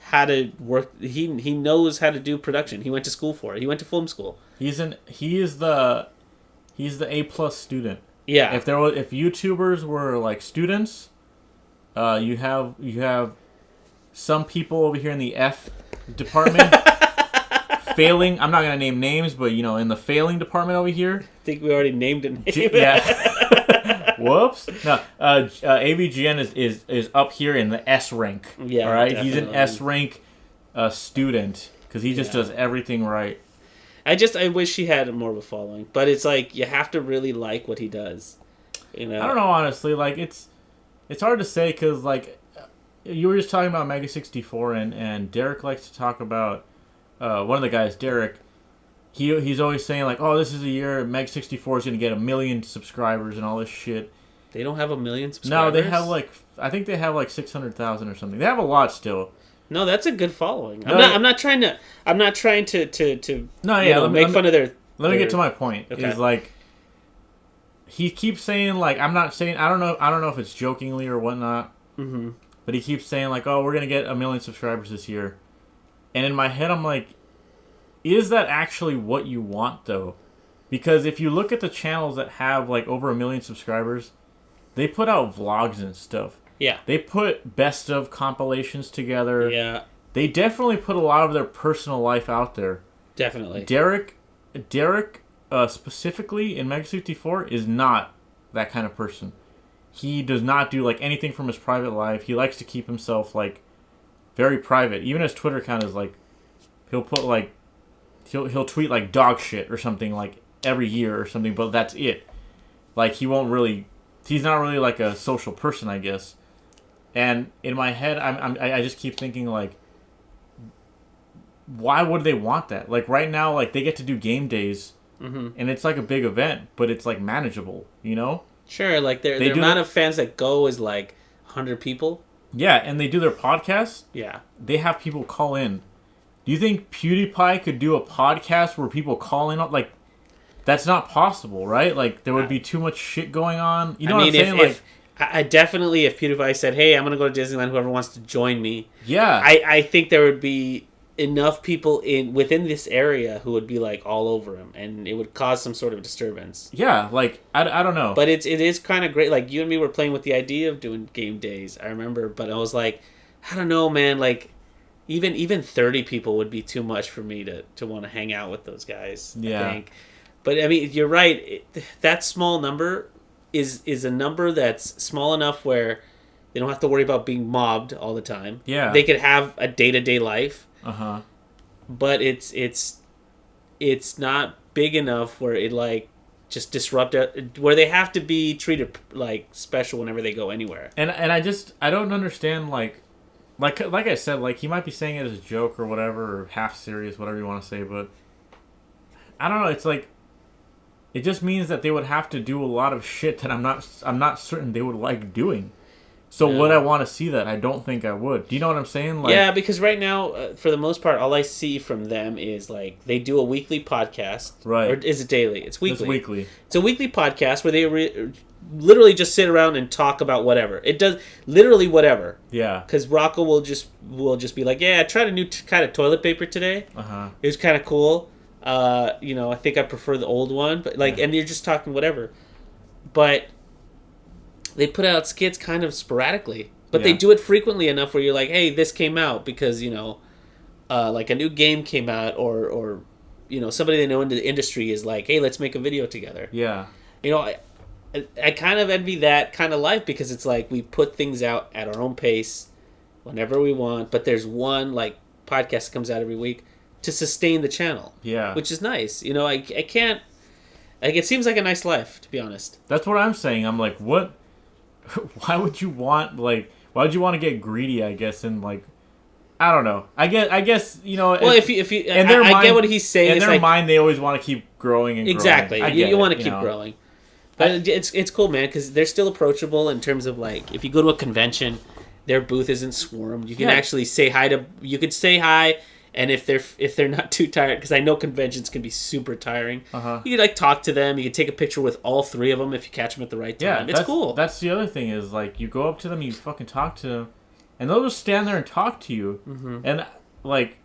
how to work. He knows how to do production. He went to school for it. He went to film school. He's the A+ student. Yeah. If YouTubers were like students, you have some people over here in the F department failing. I'm not gonna name names, but in the failing department over here. I think we already named it. Yeah. Whoops. No. AVGN is up here in the S rank. Yeah. All right. Definitely. He's an S rank student because he just does everything right. I wish he had more of a following, but it's like you have to really like what he does. I don't know, honestly. Like it's hard to say because like you were just talking about Mega 64 and Derek likes to talk about one of the guys, Derek. He's always saying like, oh, this is a year Meg 64 is gonna get 1 million subscribers and all this shit. They don't have 1 million subscribers. No, they have I think they have 600,000 or something. They have a lot still. No, that's a good following. No, I'm not trying to make fun of their. Let me get to my point. Okay. Is like he keeps saying like I don't know if it's jokingly or whatnot. Mm-hmm. But he keeps saying like, oh, we're gonna get 1 million subscribers this year, and in my head I'm like, is that actually what you want though? Because if you look at the channels that have like over 1 million subscribers, they put out vlogs and stuff. Yeah. They put best of compilations together. Yeah. They definitely put a lot of their personal life out there. Definitely. Derek, specifically in Mega 64 is not that kind of person. He does not do like anything from his private life. He likes to keep himself like very private. Even his Twitter account is like he'll put like he'll tweet like dog shit or something like every year or something, but that's it. Like he's not really like a social person, I guess. And in my head, I just keep thinking like, why would they want that? Like right now, like they get to do game days, and it's like a big event, but it's like manageable, Sure, like their amount of fans that go is like 100 people. Yeah, and they do their podcast. Yeah, they have people call in. Do you think PewDiePie could do a podcast where people call in? Like, that's not possible, right? Like there would be too much shit going on. You know what I'm saying? I definitely, if PewDiePie said, "Hey, I'm gonna go to Disneyland. Whoever wants to join me," yeah, I think there would be enough people within this area who would be like all over him, and it would cause some sort of disturbance. Yeah, like I don't know, but it is kind of great. Like you and me were playing with the idea of doing game days. I remember, but I was like, I don't know, man. Like even 30 people would be too much for me to want to hang out with those guys. Yeah, I think. But I mean, you're right. That small number is a number that's small enough where they don't have to worry about being mobbed all the time. Yeah, they could have a day-to-day life. But it's not big enough where it like just disrupt it, where they have to be treated like special whenever they go anywhere. And I don't understand like I said, like he might be saying it as a joke or whatever, or half serious, whatever you want to say, but I don't know. It's like it just means that they would have to do a lot of shit that I'm not certain they would like doing. So would I want to see that? I don't think I would. Do you know what I'm saying? Like, yeah, because right now, for the most part, all I see from them is like they do a weekly podcast, right? Or is it daily? It's weekly. It's weekly. It's a weekly podcast where they literally just sit around and talk about whatever. It does literally whatever. Yeah. Because Rocco will just be like, "Yeah, I tried a new kind of toilet paper today. It was kind of cool. I think I prefer the old one, but like, and you're just talking whatever, but." They put out skits kind of sporadically, but they do it frequently enough where you're like, hey, this came out because, like a new game came out or somebody they know in the industry is like, hey, let's make a video together. Yeah. I kind of envy that kind of life because it's like we put things out at our own pace whenever we want, but there's one like podcast that comes out every week to sustain the channel. Yeah. Which is nice. I can't, like, it seems like a nice life, to be honest. That's what I'm saying. I'm like, what? Why would you want to get greedy, I guess, and like I don't know. I guess well, if you I get what he's saying. In their mind, they always want to keep growing and exactly. growing. You want to keep growing, but it's cool, man, because they're still approachable in terms of like if you go to a convention, their booth isn't swarmed. You can actually say hi to. You could say hi And if they're not too tired, because I know conventions can be super tiring, Uh-huh. you could like talk to them. You could take a picture with all three of them if you catch them at the right time. It's cool. That's the other thing is like you go up to them, you fucking talk to them, and they'll just stand there and talk to you. Mm-hmm. And like,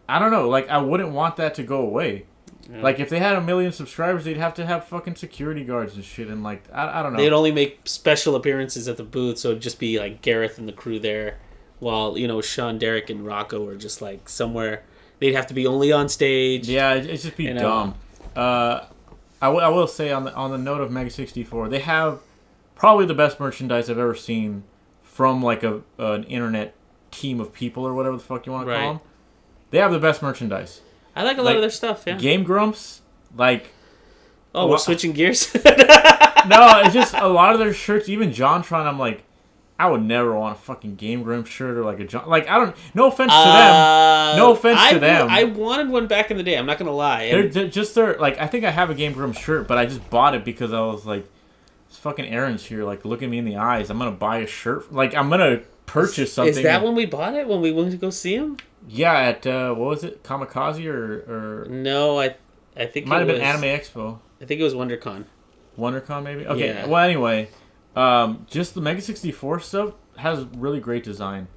I don't know, like I wouldn't want that to go away. Yeah. Like if they had 1 million subscribers, they'd have to have fucking security guards and shit. And like I don't know. They'd only make special appearances at the booth, so it'd just be like Gareth and the crew there. While, Sean, Derek, and Rocco are just, like, somewhere. They'd have to be only on stage. Yeah, it'd just be dumb. I will say, on the note of Mega 64, they have probably the best merchandise I've ever seen from, like, an internet team of people or whatever the fuck you want to call them. They have the best merchandise. I like a lot of their stuff, yeah. Game Grumps, like... Oh, we're switching gears? No, it's just a lot of their shirts, even JonTron, I'm like... I would never want a fucking Game Grumps shirt or like a John. Like I don't. No offense to them. No offense to them. I wanted one back in the day. I'm not gonna lie. They're like I think I have a Game Grumps shirt, but I just bought it because I was like, this fucking Aaron's here. Like look at me in the eyes. I'm gonna buy a shirt. Like I'm gonna purchase something. Is that when we bought it? When we went to go see him? Yeah, at what was it? Kamikaze or no? I think it might have been Anime Expo. I think it was WonderCon. WonderCon maybe. Okay. Yeah. Well, anyway. Just the Mega 64 stuff has really great design.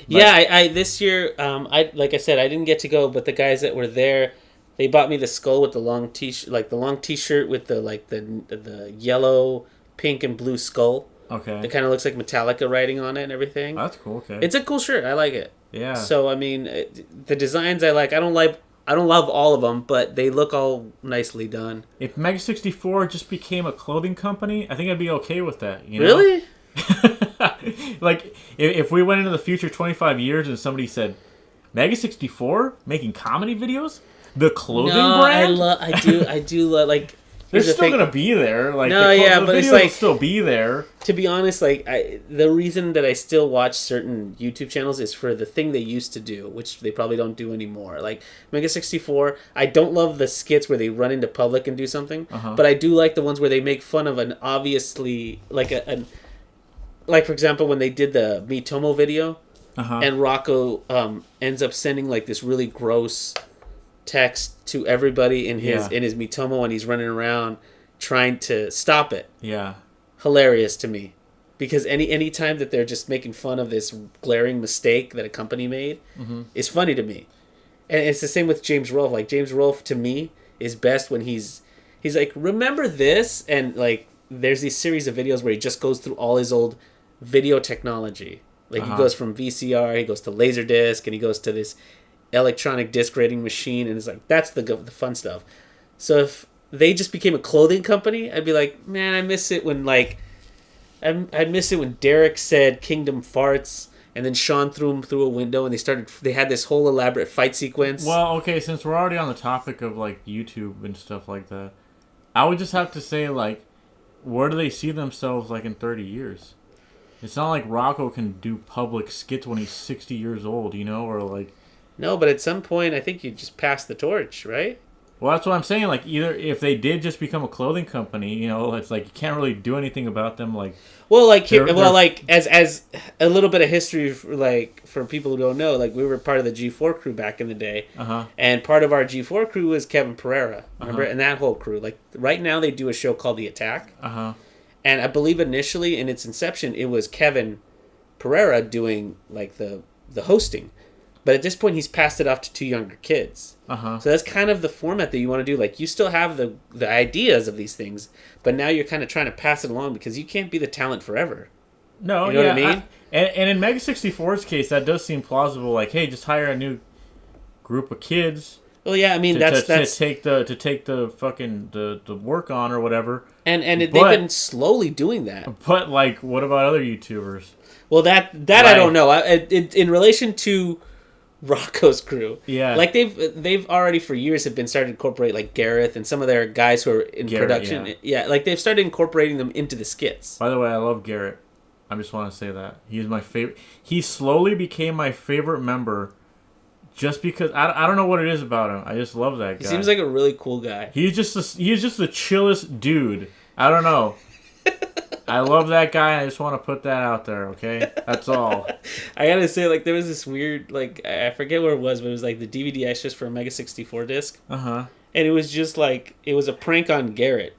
Yeah, I this year, like I said, I didn't get to go, but the guys that were there, they bought me the skull with the long t-shirt, like the long t-shirt with the yellow, pink, and blue skull. Okay. It kind of looks like Metallica writing on it and everything. Oh, that's cool. Okay. It's a cool shirt. I like it. Yeah. So I mean, the designs I like. I don't love all of them, but they look all nicely done. If Mega 64 just became a clothing company, I think I'd be okay with that. You know? Really? Like, if we went into the future 25 years and somebody said, Mega 64 making comedy videos? The clothing brand? I do love, like... They're still going to be there. Like, no, the but videos it's like... will still be there. To be honest, like, the reason that I still watch certain YouTube channels is for the thing they used to do, which they probably don't do anymore. Like, Mega 64, I don't love the skits where they run into public and do something, but I do like the ones where they make fun of an obviously... Like, for example, when they did the Miitomo video, and Rocco ends up sending, like, this really gross text to everybody in his Miitomo, and he's running around trying to stop it. Yeah. Hilarious to me. Because any time that they're just making fun of this glaring mistake that a company made is funny to me. And it's the same with James Rolfe. Like, James Rolfe, to me, is best when he's like, remember this? And, like, there's these series of videos where he just goes through all his old video technology. Like, he goes from VCR, he goes to Laserdisc, and he goes to this electronic disc rating machine, and it's like, that's the fun stuff. So if they just became a clothing company, I'd be like, man, I miss it when, like, I'd miss it when Derek said Kingdom Farts, and then Sean threw him through a window, and they had this whole elaborate fight sequence. Well, okay, since we're already on the topic of, like, YouTube and stuff like that, I would just have to say, like, where do they see themselves, like, in 30 years? It's not like Rocco can do public skits when he's 60 years old, you know, or, like... No, but at some point, I think you just pass the torch, right? Well, that's what I'm saying. Like, either if they did just become a clothing company, you know, it's like you can't really do anything about them. Like, well, like like as a little bit of history, like for people who don't know, like we were part of the G4 crew back in the day, and part of our G4 crew was Kevin Pereira, remember, and that whole crew. Like right now, they do a show called The Attack, and I believe initially in its inception, it was Kevin Pereira doing like the hosting. But at this point, he's passed it off to two younger kids. So that's kind of the format that you want to do. Like, you still have the ideas of these things, but now you're kind of trying to pass it along because you can't be the talent forever. No, you know what I mean? And in Mega 64's case, that does seem plausible. Like, hey, just hire a new group of kids. Well, yeah, I mean that's to take the fucking the work on or whatever. And they've been slowly doing that. But like, what about other YouTubers? Well, that right. I don't know. In relation to Rocco's crew, like they've already for years have been starting to incorporate like Gareth and some of their guys who are in production. Yeah, like they've started incorporating them into the skits. By the way, I love Garrett. I just want to say that he's my favorite. He slowly became my favorite member, just because I don't know what it is about him. I just love that guy. He seems like a really cool guy. He's just the chillest dude. I don't know. I love that guy. I just want to put that out there, okay? That's all. I gotta say, like, there was this weird, like, I forget where it was, but it was like the DVD extras for a Mega 64 disc. Uh-huh. And it was just like, it was a prank on Garrett.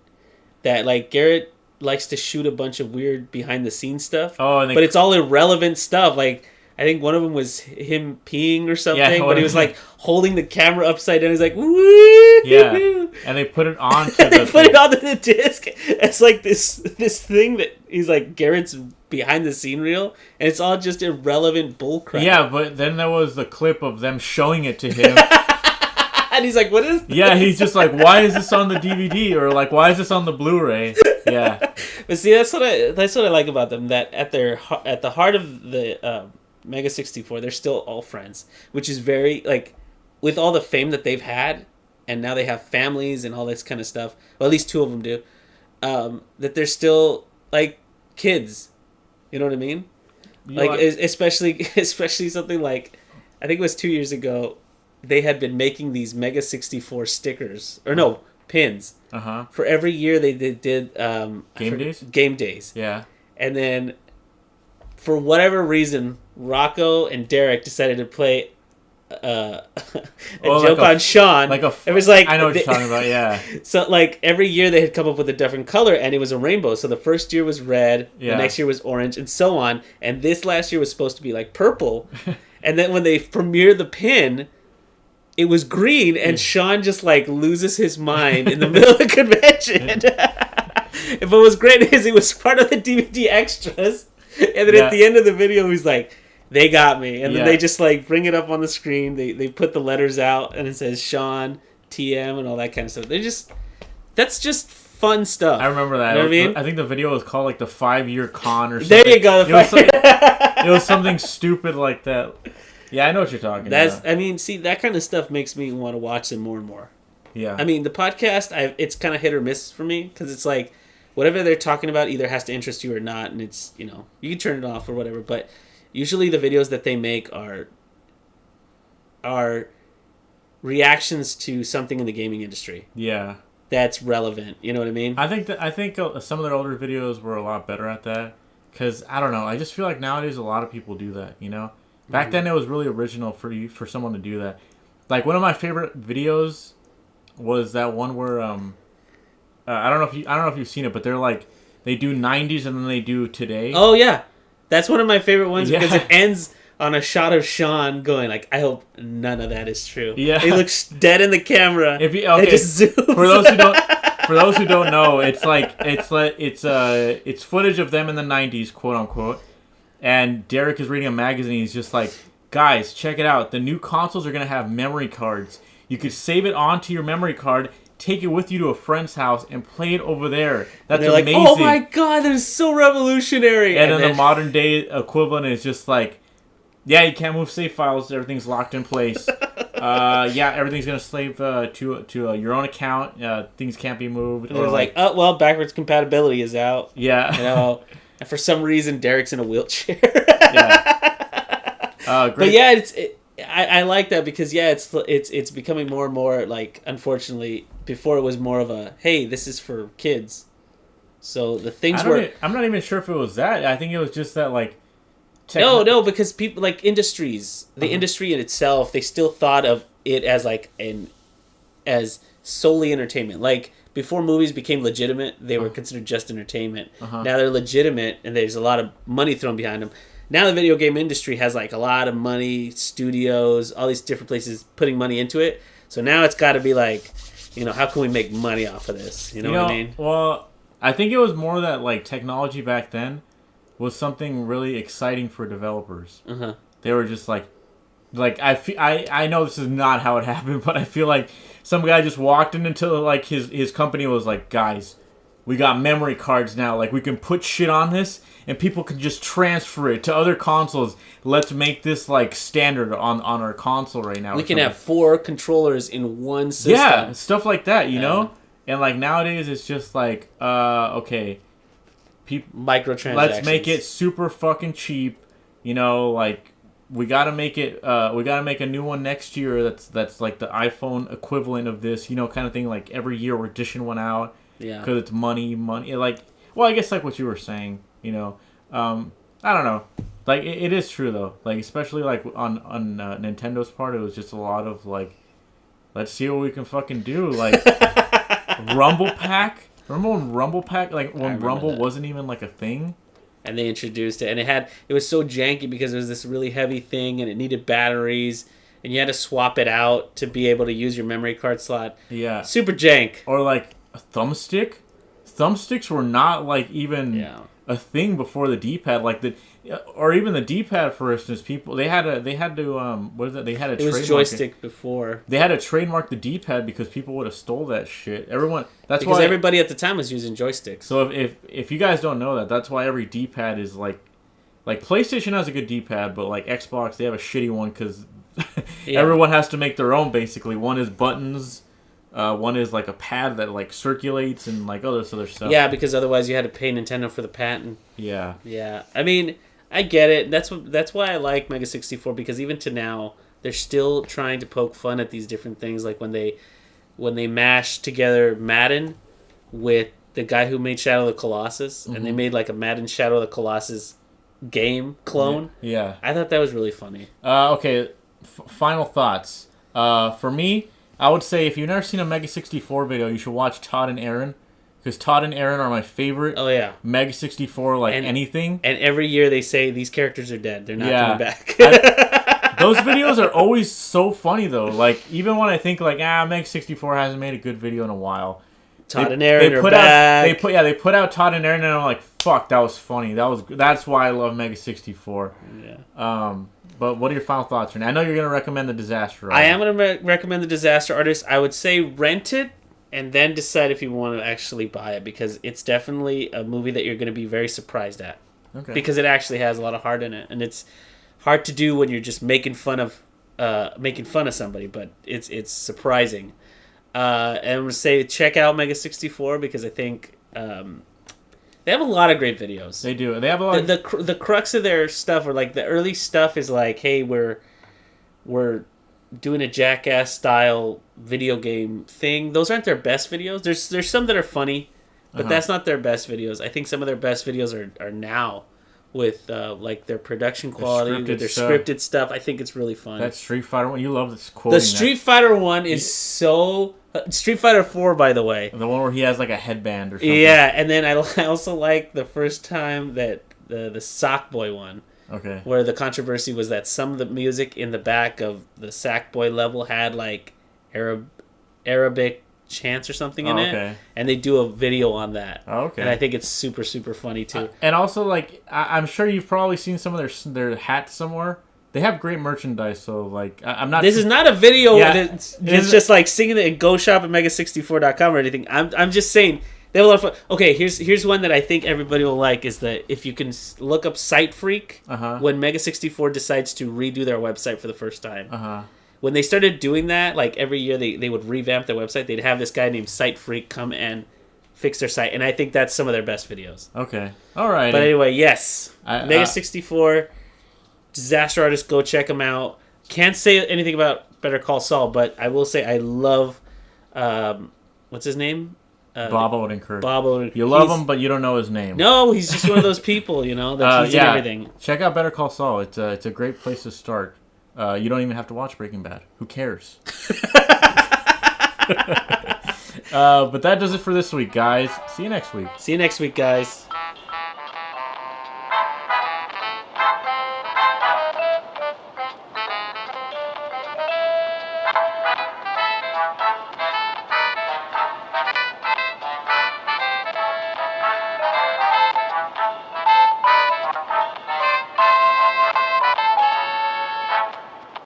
That, like, Garrett likes to shoot a bunch of weird behind the scenes stuff. Oh, but it's all irrelevant stuff. Like, I think one of them was him peeing or something, but he was like holding the camera upside down. He's like, woo! Yeah, and they put it on. They put it onto the disc. It's like this thing that he's like Garrett's behind the scene reel, and it's all just irrelevant bullcrap. Yeah, but then there was the clip of them showing it to him. And he's like, what is this? Yeah, he's just like, why is this on the DVD? Or like, why is this on the Blu-ray? Yeah. But see, that's what I like about them. That at the heart of the Mega 64, they're still all friends, which is very, like, with all the fame that they've had, and now they have families and all this kind of stuff. Well, at least two of them do. That they're still like kids. You know what I mean? Especially something like, I think it was 2 years ago, they had been making these Mega 64 stickers, or no, pins. Uh-huh. For every year they did game days. Yeah. And then, for whatever reason, Rocco and Derek decided to play a joke on Sean. It was like, I know what you're talking about. Yeah. So like every year they had come up with a different color, and it was a rainbow. So the first year was red, yeah. The next year was orange, and so on. And this last year was supposed to be like purple. And then when they premiered the pin, it was green, and Sean just like loses his mind in the middle of the convention. But what was great is it was part of the DVD extras. And then at the end of the video, he's like, they got me. And then they just like bring it up on the screen. They put the letters out, and it says Sean, TM, and all that kind of stuff. That's just fun stuff. I remember that. You know what I mean? I think the video was called like the 5-year con or something. There you go. It was something stupid like that. Yeah, I know what you're talking about. I mean, see, that kind of stuff makes me want to watch them more and more. Yeah. I mean, the podcast, it's kind of hit or miss for me, because it's like, whatever they're talking about either has to interest you or not, and it's, you know, you can turn it off or whatever, but usually the videos that they make are reactions to something in the gaming industry. Yeah. That's relevant, you know what I mean? I think some of their older videos were a lot better at that, because, I don't know, I just feel like nowadays a lot of people do that, you know? Back then it was really original for someone to do that. Like, one of my favorite videos was that one where, I don't know if you've seen it, but they're like, they do 90s and then they do today. Oh yeah, that's one of my favorite ones because it ends on a shot of Sean going like, "I hope none of that is true." Yeah, he looks dead in the camera. It just zooms. For those who don't know, it's footage of them in the 90s, quote unquote. And Derek is reading a magazine. He's just like, "Guys, check it out. The new consoles are gonna have memory cards. You could save it onto your memory card." Take it with you to a friend's house and play it over there. That's amazing. Like, oh my god, that is so revolutionary. And then the modern day equivalent is just like, yeah, you can't move save files. Everything's locked in place. Everything's gonna save to your own account. Things can't be moved. And like, oh well, backwards compatibility is out. Yeah, you know. And for some reason, Derek's in a wheelchair. Yeah. Great. But yeah, I like that because it's becoming more and more like, unfortunately, before it was more of a, hey, this is for kids. So the things I'm not even sure if it was that. I think it was just that like. No, because people like industries, the industry in itself, they still thought of it as like as solely entertainment. Like before movies became legitimate, they were considered just entertainment. Now they're legitimate, and there's a lot of money thrown behind them. Now the video game industry has like a lot of money, studios, all these different places putting money into it. So now it's got to be like, you know, how can we make money off of this? You know what I mean? Well, I think it was more that like technology back then was something really exciting for developers. They were just like I know this is not how it happened, but I feel like some guy just walked into like his company was like, guys, we got memory cards now. Like, we can put shit on this, and people can just transfer it to other consoles. Let's make this, like, standard on our console right now. We can have 4 controllers in one system. Yeah, stuff like that, you know? And, like, nowadays, it's just like, okay. Microtransactions. Let's make it super fucking cheap. You know, like, we gotta make it, we gotta make a new one next year that's like the iPhone equivalent of this, you know, kind of thing. Like, every year we're dishing one out. Yeah. Because it's money. Like, Well, I guess like what you were saying, you know, I don't know. Like it is true though. Like especially like on Nintendo's part, it was just a lot of like, let's see what we can fucking do. Like Rumble Pack. Remember when Rumble Pack? Like when Rumble wasn't even like a thing. And they introduced it, and it was so janky because it was this really heavy thing, and it needed batteries, and you had to swap it out to be able to use your memory card slot. Yeah. Super jank. Or like a thumbstick. Thumbsticks were not like even a thing before the D-pad. Like or even the D-pad, for instance, people they had to what is it? They had to trademark it. Was joystick before. They had to trademark the D-pad because people would have stole that shit. Because everybody at the time was using joysticks. So if you guys don't know that, that's why every D-pad is like PlayStation has a good D-pad, but like Xbox, they have a shitty one because everyone has to make their own. Basically, one is buttons. One is like a pad that like circulates and like all this other stuff. Yeah, because otherwise you had to pay Nintendo for the patent. Yeah. Yeah. I mean, I get it. That's why I like Mega 64, because even to now they're still trying to poke fun at these different things. Like when they mashed together Madden with the guy who made Shadow of the Colossus, and they made like a Madden Shadow of the Colossus game clone. Yeah. I thought that was really funny. Okay. Final thoughts. For me, I would say if you've never seen a Mega 64 video, you should watch Todd and Aaron. Because Todd and Aaron are my favorite. Oh, yeah. Mega 64, anything. And every year they say these characters are dead. They're not coming back. Those videos are always so funny, though. Like, even when I think, Mega 64 hasn't made a good video in a while. Todd and Aaron are back. They put out Todd and Aaron, and I'm like, fuck, that was funny. That's why I love Mega 64. Yeah. But what are your final thoughts, Renee? I know you're going to recommend The Disaster Artist. I am going to recommend The Disaster Artist. I would say rent it and then decide if you want to actually buy it, because it's definitely a movie that you're going to be very surprised at. Okay. Because it actually has a lot of heart in it, and it's hard to do when you're just making fun of somebody, but it's surprising. And I'm going to say check out Mega 64 because I think they have a lot of great videos. They do. They have a lot. The crux of their stuff, or like the early stuff, is like, hey, we're doing a Jackass style video game thing. Those aren't their best videos. There's some that are funny, but that's not their best videos. I think some of their best videos are now with like their production quality, with their scripted stuff. I think it's really fun. That Street Fighter one, you love this quote. The Street Fighter one is so. Street Fighter 4, by the way. The one where he has like a headband or something. Yeah, and then I also like the first time that the Sackboy one. Okay. Where the controversy was that some of the music in the back of the Sackboy level had like Arabic chants or something in it. And they do a video on that. Okay. And I think it's super, super funny too. And also, like, I'm sure you've probably seen some of their hats somewhere. They have great merchandise, so like I'm not. This is not a video. Yeah, it's just like singing it and go shop at mega64.com or anything. I'm just saying they have a lot of fun. Okay, here's one that I think everybody will like, is that if you can look up Site Freak when Mega64 decides to redo their website for the first time. When they started doing that, like every year they would revamp their website. They'd have this guy named Site Freak come and fix their site, and I think that's some of their best videos. Okay, all right. But anyway, yes, Mega64. Disaster Artist, go check them out. Can't say anything about Better Call Saul, but I will say I love, what's his name? Bob Odenkirk. Bob Odenkirk. You love him, but you don't know his name. No, he's just one of those people, that he's in everything. Check out Better Call Saul. It's a great place to start. You don't even have to watch Breaking Bad. Who cares? But that does it for this week, guys. See you next week. See you next week, guys.